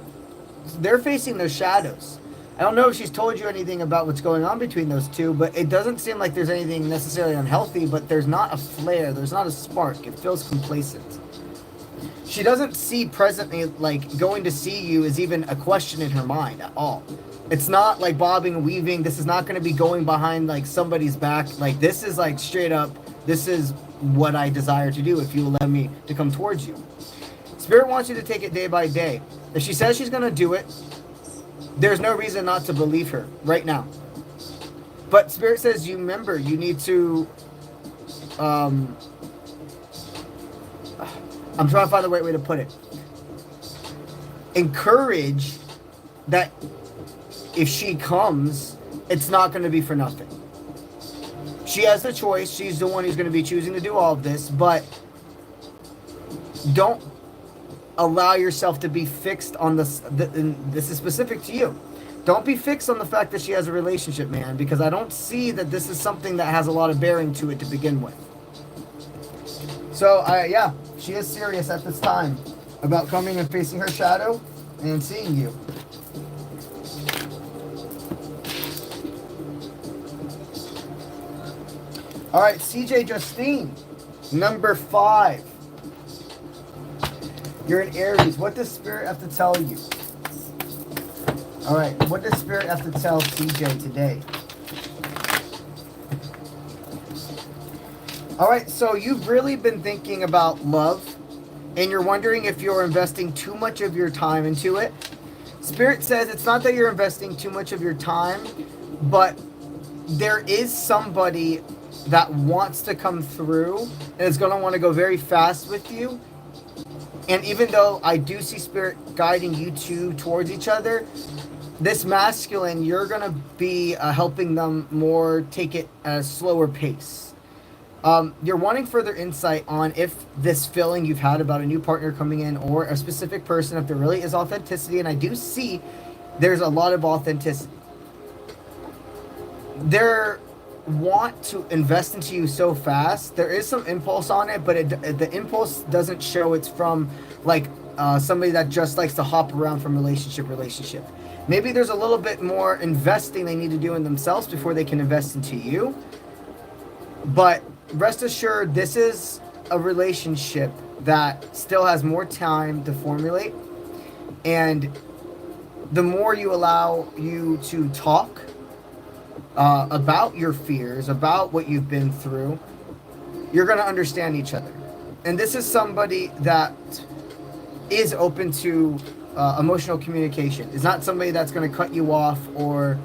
facing their shadows. I don't know if she's told you anything about what's going on between those two, but it doesn't seem like there's anything necessarily unhealthy, but there's not a flare, there's not a spark. It feels complacent. She doesn't see presently, like, going to see you is even a question in her mind at all. It's not like bobbing and weaving. This is not going to be going behind, like, somebody's back. Like, this is, like, straight up, this is what I desire to do if you allow me to come towards you. Spirit wants you to take it day by day. If she says she's going to do it, there's no reason not to believe her right now. But Spirit says, you remember, you need to, I'm trying to find the right way to put it. Encourage that if she comes, it's not going to be for nothing. She has the choice. She's the one who's going to be choosing to do all of this, but don't allow yourself to be fixed on this. This is specific to you. Don't be fixed on the fact that she has a relationship, man, because I don't see that this is something that has a lot of bearing to it to begin with. So, yeah, she is serious at this time about coming and facing her shadow and seeing you. All right, CJ Justine, number 5. You're an Aries. What does Spirit have to tell you? All right, what does Spirit have to tell CJ today? All right, so you've really been thinking about love, and you're wondering if you're investing too much of your time into it. Spirit says it's not that you're investing too much of your time, but there is somebody that wants to come through and is going to want to go very fast with you. And even though I do see Spirit guiding you two towards each other, this masculine, you're going to be helping them more take it at a slower pace. You're wanting further insight on if this feeling you've had about a new partner coming in or a specific person, if there really is authenticity. And I do see there's a lot of authenticity. They're want to invest into you so fast. There is some impulse on it, but the impulse doesn't show it's from like somebody that just likes to hop around from relationship. Maybe there's a little bit more investing they need to do in themselves before they can invest into you. But rest assured, this is a relationship that still has more time to formulate, and the more you allow you to talk about your fears, about what you've been through, you're going to understand each other. And this is somebody that is open to emotional communication. It's not somebody that's going to cut you off or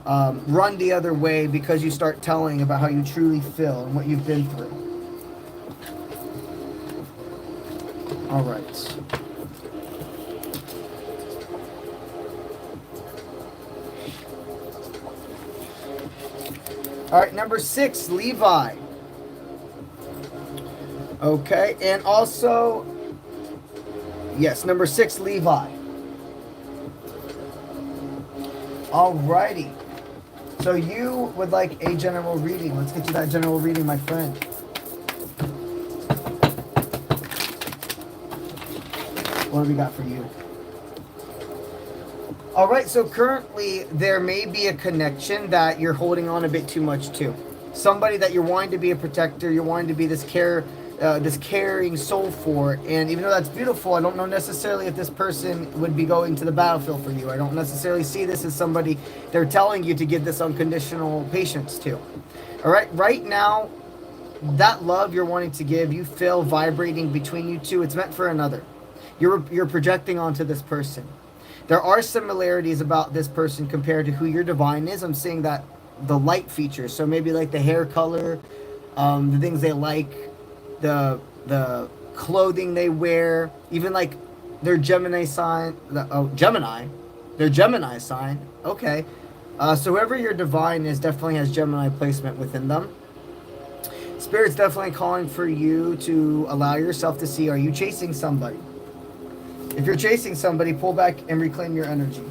run the other way because you start telling about how you truly feel and what you've been through. All right. All right, number 6, Levi. Okay, and also, yes, number 6, Levi. All righty. So you would like a general reading. Let's get you that general reading, my friend. What do we got for you? All right, so currently there may be a connection that you're holding on a bit too much to. Somebody that you're wanting to be a protector, you're wanting to be this caring soul for. And even though that's beautiful, I don't know necessarily if this person would be going to the battlefield for you. I don't necessarily see this as somebody they're telling you to give this unconditional patience to. All right, right now, that love you're wanting to give, you feel vibrating between you two. It's meant for another. You're projecting onto this person. There are similarities about this person compared to who your divine is. I'm seeing that the light features, so maybe like the hair color, the things they like, the clothing they wear, even like their Gemini sign. Their Gemini sign. Okay, So whoever your divine is definitely has Gemini placement within them. Spirit's definitely calling for you to allow yourself to see, are you chasing somebody? If you're chasing somebody, pull back and reclaim your energy.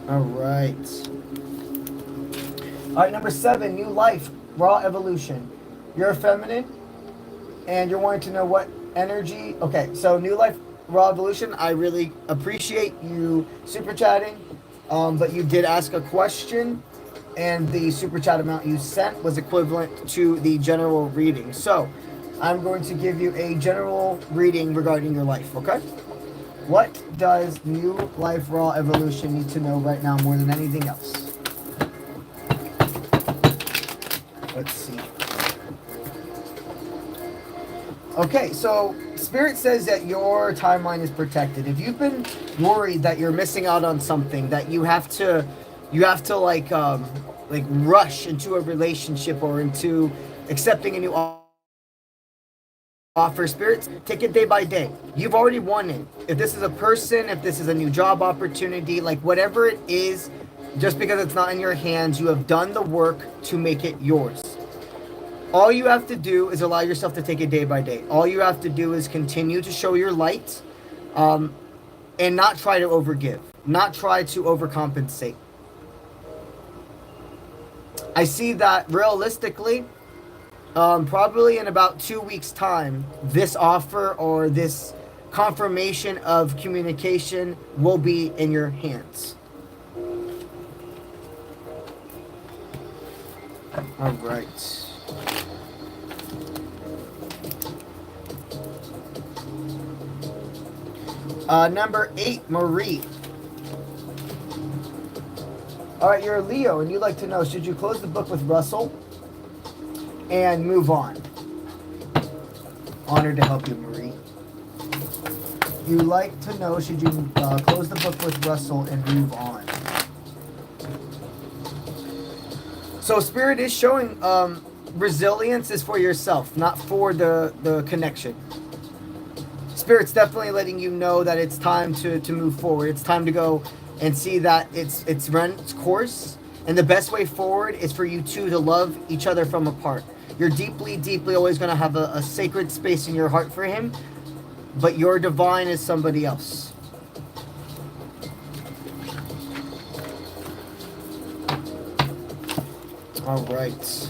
All right. All right, number 7, new life, raw evolution. You're a feminine, and you're wanting to know what energy. Okay, so new life, raw evolution. I really appreciate you super chatting, but you did ask a question, and the super chat amount you sent was equivalent to the general reading. So I'm going to give you a general reading regarding your life, okay? What does new life raw evolution need to know right now more than anything else? Let's see. Okay, so Spirit says that your timeline is protected. If you've been worried that you're missing out on something, that you have to like rush into a relationship or into accepting a new offer, Spirits, take it day by day. You've already won it. If this is a person, if this is a new job opportunity, like whatever it is, just because it's not in your hands, you have done the work to make it yours. All you have to do is allow yourself to take it day by day. All you have to do is continue to show your light, and not try to overgive, not try to overcompensate. I see that realistically, probably in about 2 weeks' time, this offer or this confirmation of communication will be in your hands. All right. Number 8, Marie. All right, you're a Leo, and you'd like to know, should you close the book with Russell and move on? Honored to help you, Marie. You like to know, should you close the book with Russell and move on? So Spirit is showing resilience is for yourself, not for the connection. Spirit's definitely letting you know that it's time to move forward. It's time to go and see that it's run its course. And the best way forward is for you two to love each other from apart. You're deeply, deeply always going to have a sacred space in your heart for him. But your divine is somebody else. All right.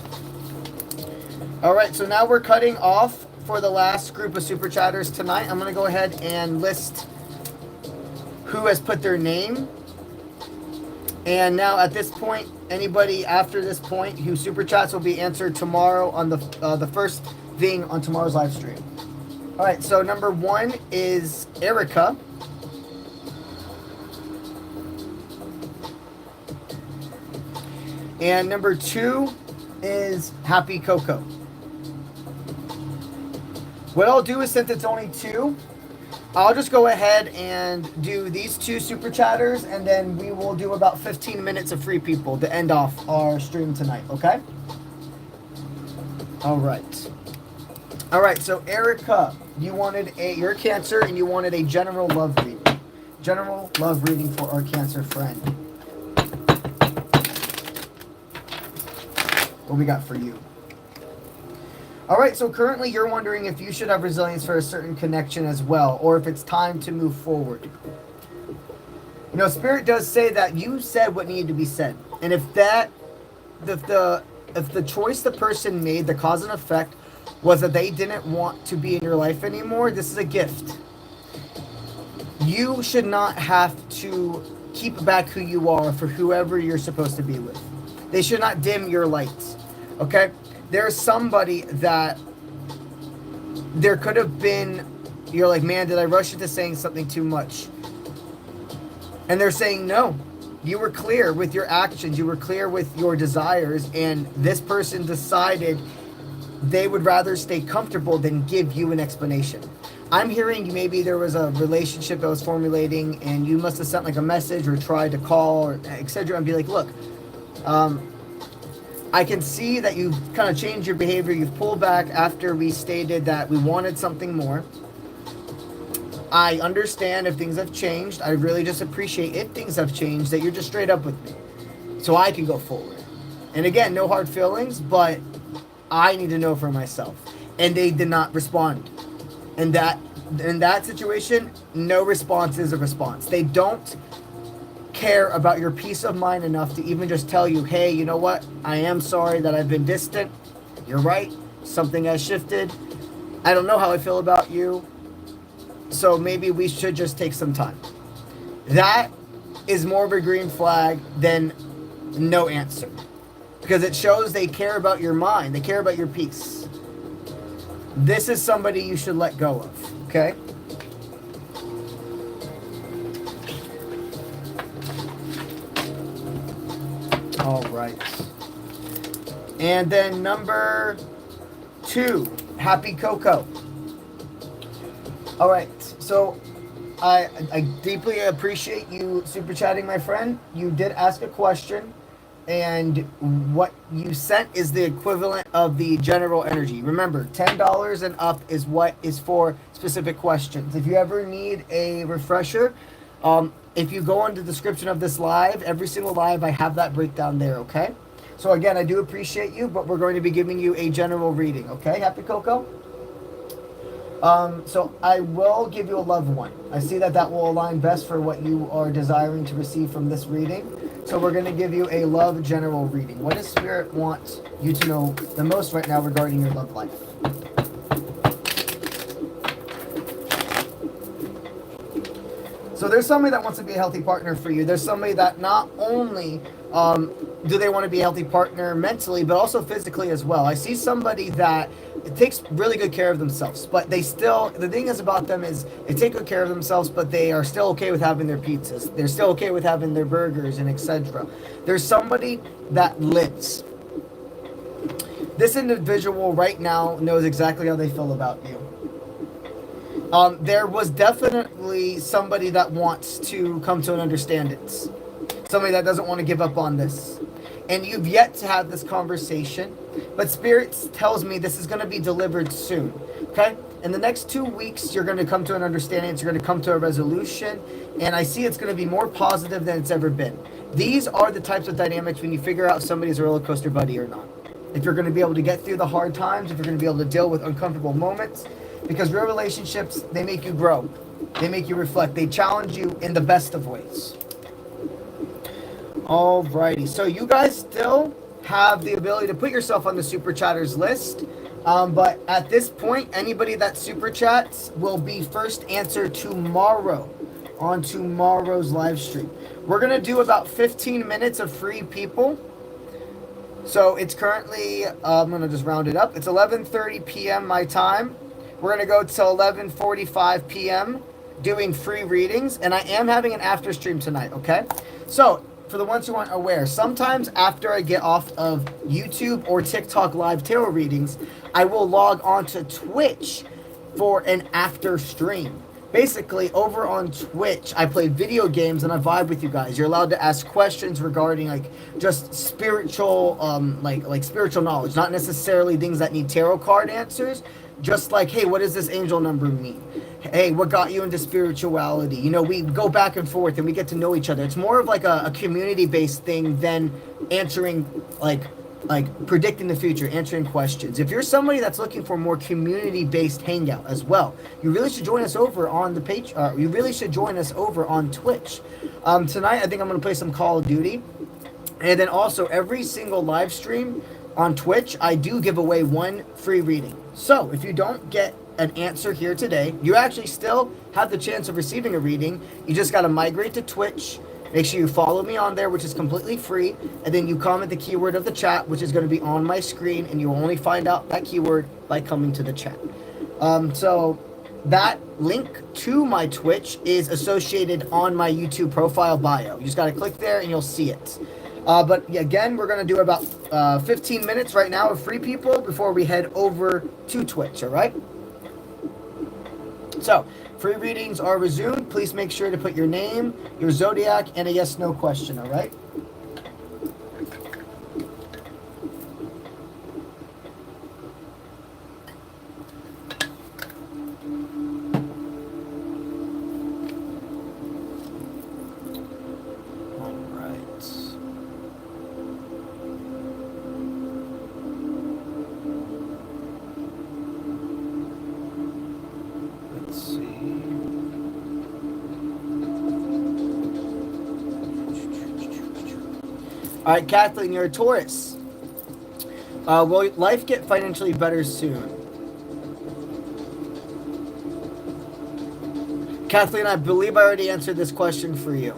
All right, so now we're cutting off for the last group of super chatters tonight. I'm going to go ahead and list who has put their name. And now at this point, anybody after this point who super chats will be answered tomorrow on the first thing on tomorrow's live stream. All right, so number 1 is Erica. And number 2 is Happy Coco. What I'll do is, since it's only 2, I'll just go ahead and do these 2 super chatters, and then we will do about 15 minutes of free people to end off our stream tonight, okay? All right. All right, so Erica, you're Cancer, and you wanted a general love reading. General love reading for our Cancer friend. What we got for you? All right, so currently you're wondering if you should have resilience for a certain connection as well, or if it's time to move forward. You know, Spirit does say that you said what needed to be said. And if the choice the person made, the cause and effect, was that they didn't want to be in your life anymore, this is a gift. You should not have to keep back who you are for whoever you're supposed to be with. They should not dim your lights, okay? There's somebody that there could have been, you're like, man, did I rush into saying something too much? And they're saying, no, you were clear with your actions. You were clear with your desires. And this person decided they would rather stay comfortable than give you an explanation. I'm hearing maybe there was a relationship that was formulating and you must have sent like a message or tried to call or etc. and be like, look, I can see that you've kind of changed your behavior. You've pulled back after we stated that we wanted something more. I understand if things have changed. I really just appreciate if things have changed that you're just straight up with me so I can go forward. And again, no hard feelings, but I need to know for myself. And they did not respond. And in that situation, no response is a response. They don't care about your peace of mind enough to even just tell you, hey, you know what? I am sorry that I've been distant. You're right. Something has shifted. I don't know how I feel about you. So maybe we should just take some time. That is more of a green flag than no answer. Because it shows they care about your mind. They care about your peace. This is somebody you should let go of. Okay? All right. And then number 2, Happy Coco. All right. So I deeply appreciate you super chatting, my friend. You did ask a question. And what you sent is the equivalent of the general energy. Remember, $10 and up is what is for specific questions. If you ever need a refresher, if you go on the description of this live, every single live, I have that breakdown there, okay? So again, I do appreciate you, but we're going to be giving you a general reading, okay? Happy Coco? So I will give you a loved one. I see that that will align best for what you are desiring to receive from this reading. So we're going to give you a love general reading. What does Spirit want you to know the most right now regarding your love life? So there's somebody that wants to be a healthy partner for you. There's somebody that not only do they want to be a healthy partner mentally, but also physically as well. I see somebody that takes really good care of themselves, but they still, the thing is about them is they take good care of themselves, but they are still okay with having their pizzas. They're still okay with having their burgers and etc. There's somebody that lives. This individual right now knows exactly how they feel about you. There was definitely somebody that wants to come to an understanding. Somebody that doesn't want to give up on this. And you've yet to have this conversation. But Spirit tells me this is going to be delivered soon. Okay? In the next 2 weeks, you're going to come to an understanding. You're going to come to a resolution. And I see it's going to be more positive than it's ever been. These are the types of dynamics when you figure out if somebody's a roller coaster buddy or not. If you're going to be able to get through the hard times. If you're going to be able to deal with uncomfortable moments. Because real relationships, they make you grow. They make you reflect. They challenge you in the best of ways. Alrighty. So you guys still have the ability to put yourself on the Super Chatters list. But at this point, anybody that Super Chats will be first answered tomorrow on tomorrow's live stream. We're going to do about 15 minutes of free people. So it's currently, I'm going to just round it up. It's 11:30 p.m. my time. We're going to go till 11:45 p.m. doing free readings. And I am having an after stream tonight, okay? So, for the ones who aren't aware, sometimes after I get off of YouTube or TikTok live tarot readings, I will log on to Twitch for an after stream. Basically, over on Twitch, I play video games and I vibe with you guys. You're allowed to ask questions regarding like just spiritual, like spiritual knowledge, not necessarily things that need tarot card answers. Just like, hey, what does this angel number mean? Hey, what got you into spirituality? You know, we go back and forth and we get to know each other. It's more of like a community-based thing than answering, like predicting the future, answering questions. If you're somebody that's looking for more community-based hangout as well, you really should join us over on the page. You really should join us over on Twitch. Tonight, I think I'm going to play some Call of Duty. And then also, every single live stream on Twitch, I do give away one free reading. So, if you don't get an answer here today, you actually still have the chance of receiving a reading. You just got to migrate to Twitch. Make sure you follow me on there, which is completely free. And then you comment the keyword of the chat, which is going to be on my screen. And you will only find out that keyword by coming to the chat. So that link to my Twitch is associated on my YouTube profile bio. You just got to click there and you'll see it. But again, we're going to do about 15 minutes right now of free people before we head over to Twitch, all right? So, free readings are resumed. Please make sure to put your name, your zodiac, and a yes/no question, all right? All right, Kathleen, you're a Taurus. Will life get financially better soon? Kathleen, I believe I already answered this question for you.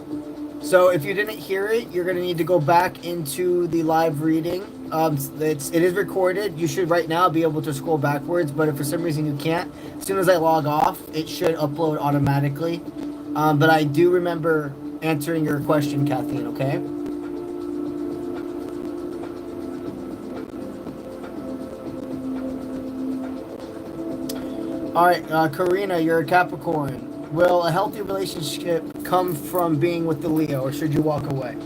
So if you didn't hear it, you're going to need to go back into the live reading. It is recorded. You should right now be able to scroll backwards, but if for some reason you can't, as soon as I log off, it should upload automatically. But I do remember answering your question, Kathleen, okay? All right, Karina, you're a Capricorn. Will a healthy relationship come from being with the Leo, or should you walk away?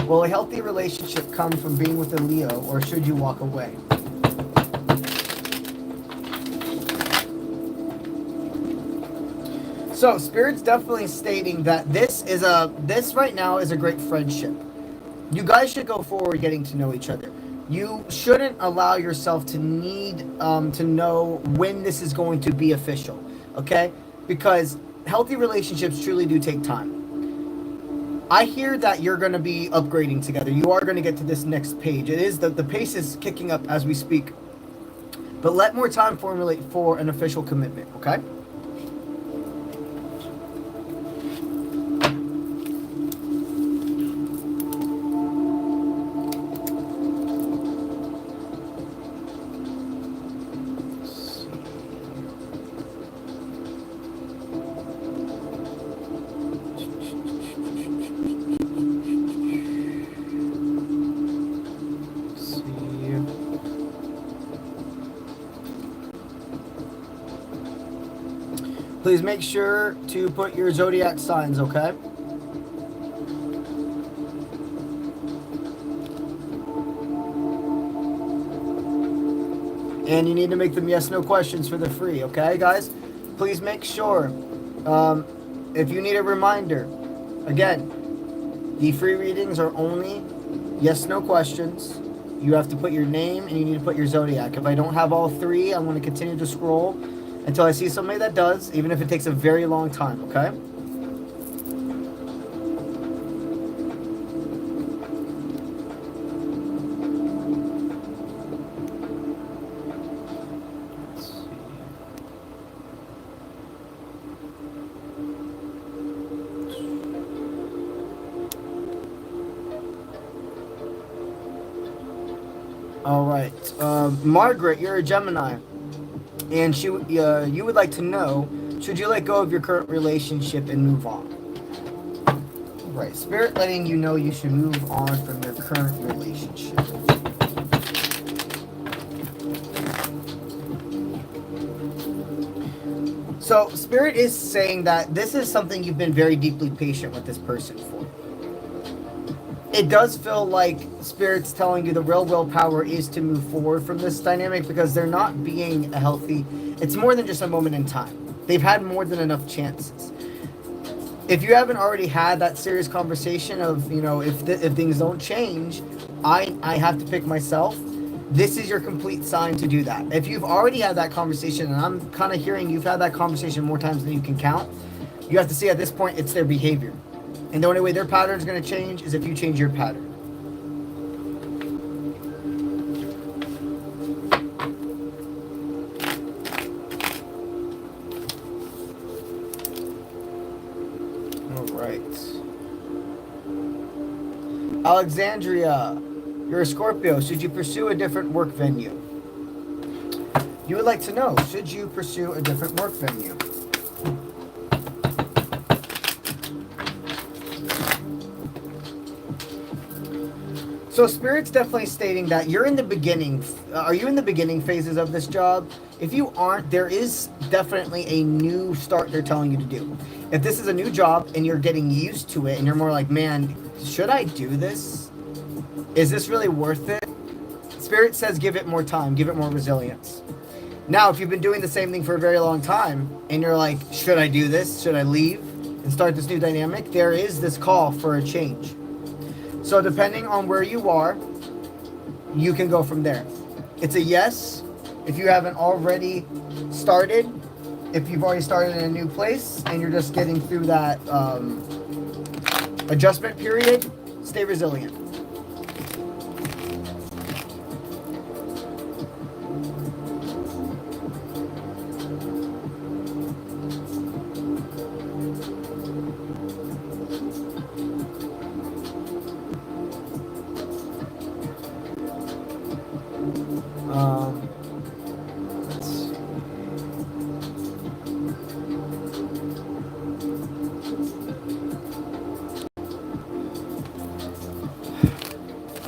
Will a healthy relationship come from being with the Leo, or should you walk away? So, Spirit's definitely stating that this right now is a great friendship. You guys should go forward getting to know each other. You shouldn't allow yourself to need to know when this is going to be official. Okay? Because healthy relationships truly do take time. I hear that you're going to be upgrading together. You are going to get to this next page. It is the pace is kicking up as we speak. But let more time formulate for an official commitment, okay? Please make sure to put your zodiac signs, okay? And you need to make them yes/no questions for the free, okay, guys? Please make sure. If you need a reminder, again, the free readings are only yes/no questions. You have to put your name and you need to put your zodiac. If I don't have all three, I'm going to continue to scroll until I see somebody that does, even if it takes a very long time, okay? All right. Margaret, you're a Gemini. And you would like to know, should you let go of your current relationship and move on? Right. Spirit letting you know you should move on from your current relationship. So, Spirit is saying that this is something you've been very deeply patient with this person for. It does feel like Spirit's telling you the real willpower is to move forward from this dynamic because they're not being a healthy... It's more than just a moment in time. They've had more than enough chances. If you haven't already had that serious conversation of, you know, if things don't change, I have to pick myself, this is your complete sign to do that. If you've already had that conversation, and I'm kind of hearing you've had that conversation more times than you can count, you have to see at this point it's their behavior. And the only way their pattern is going to change is if you change your pattern. All right. Alexandria, you're a Scorpio. Should you pursue a different work venue? You would like to know, should you pursue a different work venue? So Spirit's definitely stating that you're in the beginning. Are you in the beginning phases of this job? If you aren't, there is definitely a new start they're telling you to do. If this is a new job and you're getting used to it and you're more like, man, should I do this? Is this really worth it? Spirit says give it more time, give it more resilience. Now, if you've been doing the same thing for a very long time and you're like, should I do this? Should I leave and start this new dynamic? There is this call for a change. So depending on where you are, you can go from there. It's a yes if you haven't already started. If you've already started in a new place and you're just getting through that adjustment period, stay resilient.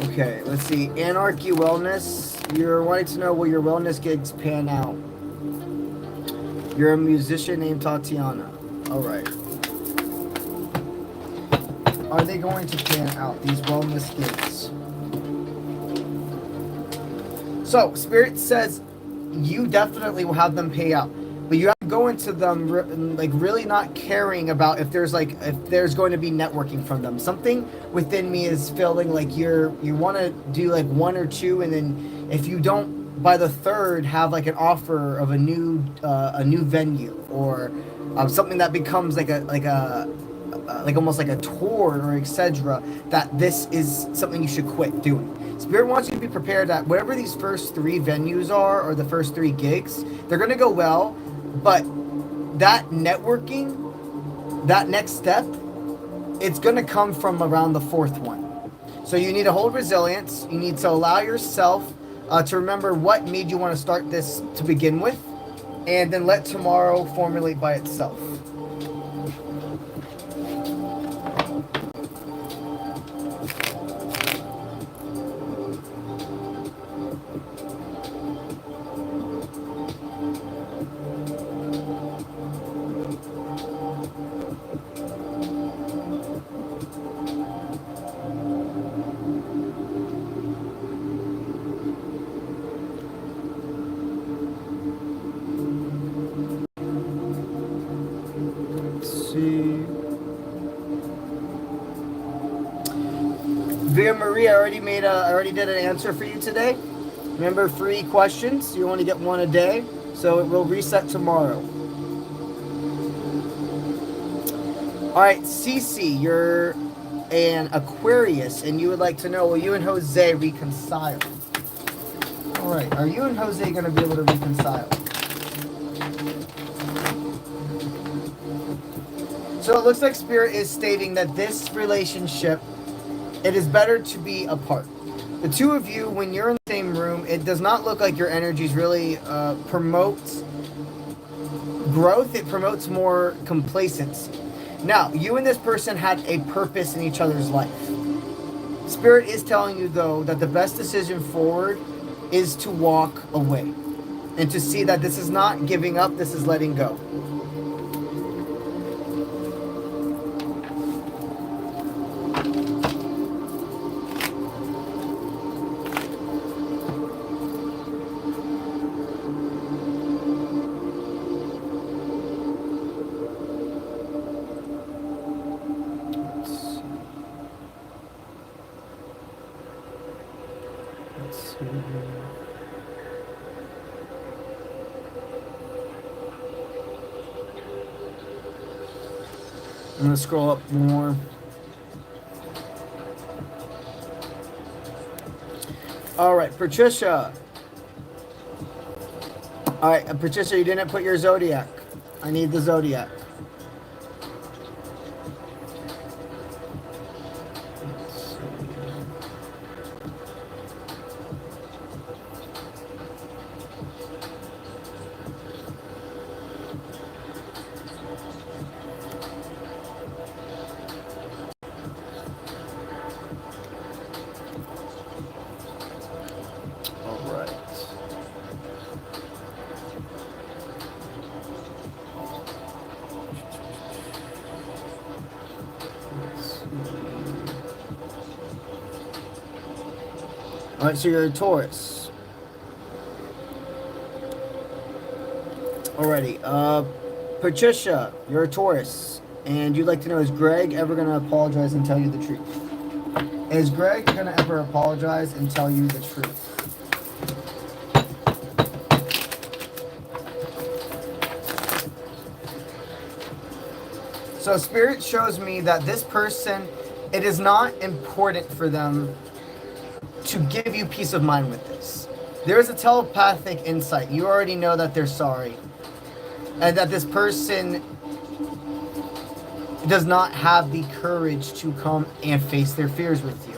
Okay, let's see. Anarchy Wellness. You're wanting to know will your wellness gigs pan out. You're a musician named Tatiana. Alright. Are they going to pan out, these wellness gigs? So, Spirit says you definitely will have them pay out. But you have to go into them like really not caring about if there's going to be networking from them. Something within me is feeling like you want to do like one or two, and then if you don't by the third have like an offer of a new venue or something that becomes like almost like a tour or etc. That this is something you should quit doing. Spirit wants you to be prepared that whatever these first 3 venues are or the first 3 gigs, they're going to go well. But that networking, that next step, it's going to come from around the 4th one. So you need to hold resilience. You need to allow yourself to remember what made you want to start this to begin with. And then let tomorrow formulate by itself. Via Maria, I already did an answer for you today. Remember, free questions. You only get 1 a day, so it will reset tomorrow. All right, Cece, you're an Aquarius, and you would like to know, will you and Jose reconcile? All right, are you and Jose going to be able to reconcile? So it looks like Spirit is stating that this relationship, it is better to be apart. The two of you, when you're in the same room, it does not look like your energies really promotes growth. It promotes more complacency. Now, you and this person had a purpose in each other's life. Spirit is telling you, though, that the best decision forward is to walk away and to see that this is not giving up, this is letting go. I'm going to scroll up more. All right, Patricia. All right, Patricia, you didn't put your zodiac. I need the zodiac. All right, so you're a Taurus. Alrighty, Patricia, you're a Taurus, and you'd like to know, is Greg ever going to apologize and tell you the truth? Is Greg going to ever apologize and tell you the truth? So Spirit shows me that this person it is not important for them to give you peace of mind with this. There is a telepathic insight. You already know that they're sorry, and that this person does not have the courage to come and face their fears with you.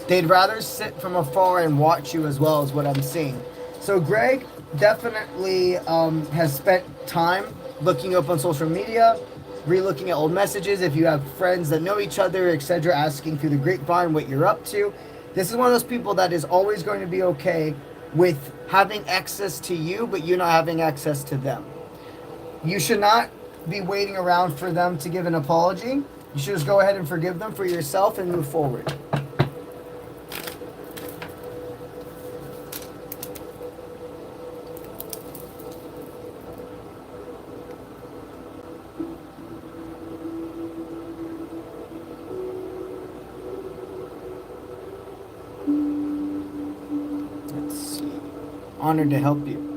They'd rather sit from afar and watch you, as well, as what I'm seeing. So Greg definitely has spent time looking up on social media, re-looking at old messages. If you have friends that know each other, etc., asking through the grapevine what you're up to. This is one of those people that is always going to be okay with having access to you, but you not having access to them. You should not be waiting around for them to give an apology. You should just go ahead and forgive them for yourself and move forward. Honored to help you.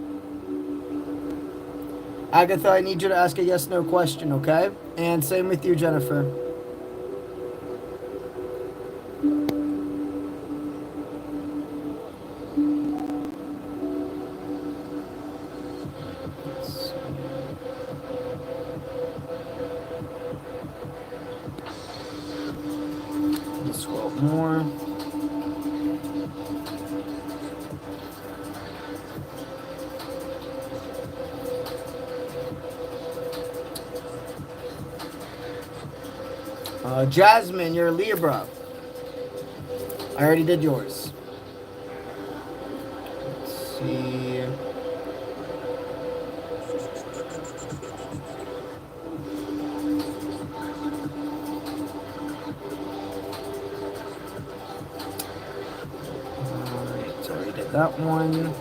Agatha, I need you to ask a yes/no question, okay? And same with you, Jennifer. Let's scroll more. Jasmine, you're a Libra. I already did yours. Let's see. Alright, already did that one.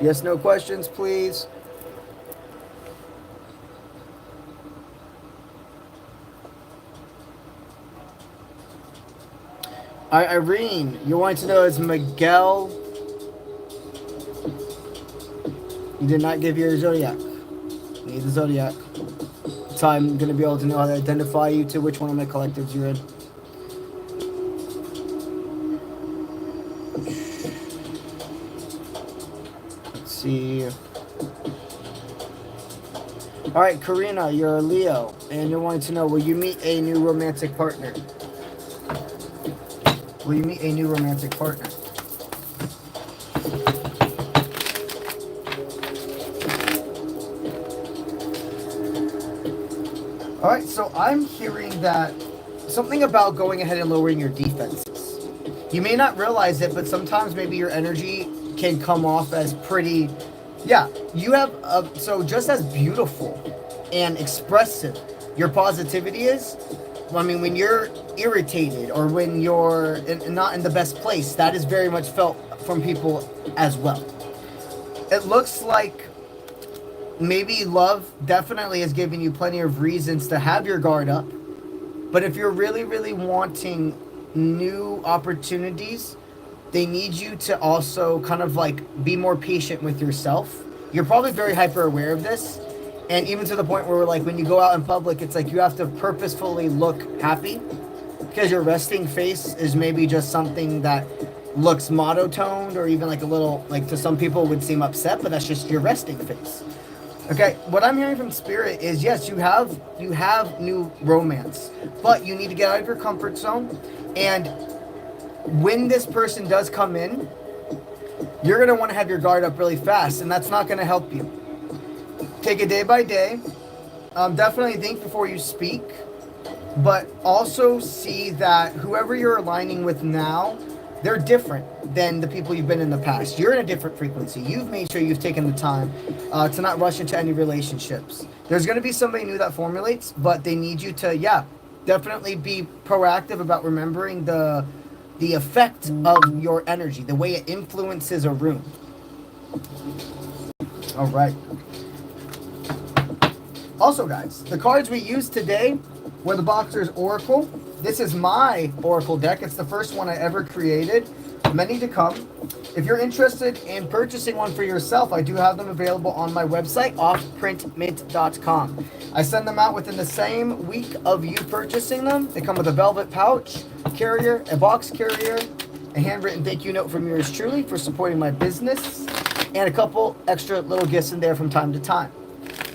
Yes, no questions, please. All right, Irene, you want to know is Miguel. You did not give your zodiac. You need the zodiac. So I'm going to be able to know how to identify you to which one of my collectives you're in. See. All right, Karina, you're a Leo, and you're wanting to know, will you meet a new romantic partner? Will you meet a new romantic partner? All right, so I'm hearing that something about going ahead and lowering your defenses. You may not realize it, but sometimes maybe your energy can come off as pretty, yeah, you have, so just as beautiful and expressive your positivity is, I mean, when you're irritated or when you're not in the best place, that is very much felt from people as well. It looks like maybe love definitely is giving you plenty of reasons to have your guard up, but if you're really, really wanting new opportunities, they need you to also kind of like be more patient with yourself. You're probably very hyper aware of this. And even to the point where like when you go out in public, it's like you have to purposefully look happy because your resting face is maybe just something that looks monotoned or even like a little, like to some people would seem upset, but that's just your resting face. Okay, what I'm hearing from Spirit is yes, you have new romance, but you need to get out of your comfort zone. And when this person does come in, you're going to want to have your guard up really fast, and that's not going to help you. Take it day by day. Definitely think before you speak, but also see that whoever you're aligning with now, they're different than the people you've been in the past. You're in a different frequency. You've made sure you've taken the time to not rush into any relationships. There's going to be somebody new that formulates, but they need you to, yeah, definitely be proactive about remembering the effect of your energy, the way it influences a room. All right. Also, guys, the cards we used today were the Boxer's Oracle This is my oracle deck. It's the first one I ever created. Many to come. If you're interested in purchasing one for yourself, I do have them available on my website, offprintmint.com. I send them out within the same week of you purchasing them. They come with a velvet pouch, a carrier, a box carrier, a handwritten thank you note from yours truly for supporting my business, and a couple extra little gifts in there from time to time.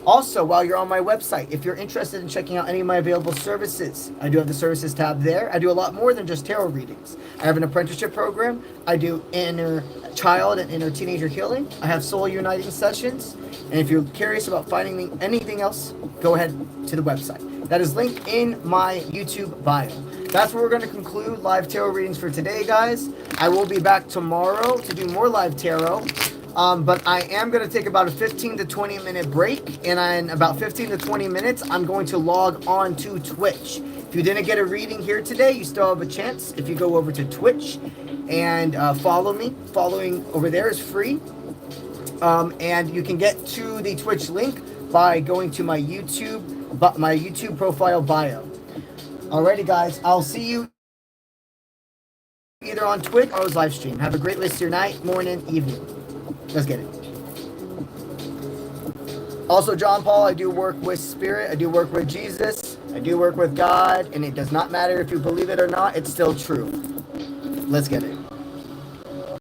Also, while you're on my website, if you're interested in checking out any of my available services, I do have the services tab there. I do a lot more than just tarot readings. I have an apprenticeship program. I do inner child and inner teenager healing. I have soul uniting sessions. And if you're curious about finding anything else, go ahead to the website. That is linked in my YouTube bio. That's where we're going to conclude live tarot readings for today, guys. I will be back tomorrow to do more live tarot. But I am going to take about a 15 to 20 minute break, and in about 15 to 20 minutes, I'm going to log on to Twitch. If you didn't get a reading here today, you still have a chance if you go over to Twitch and follow me. Following over there is free. And you can get to the Twitch link by going to my YouTube profile bio. Alrighty, guys, I'll see you either on Twitch or live stream. Have a great rest of your night, morning, evening. Let's get it. Also, John Paul, I do work with Spirit. I do work with Jesus. I do work with God. And it does not matter if you believe it or not. It's still true. Let's get it.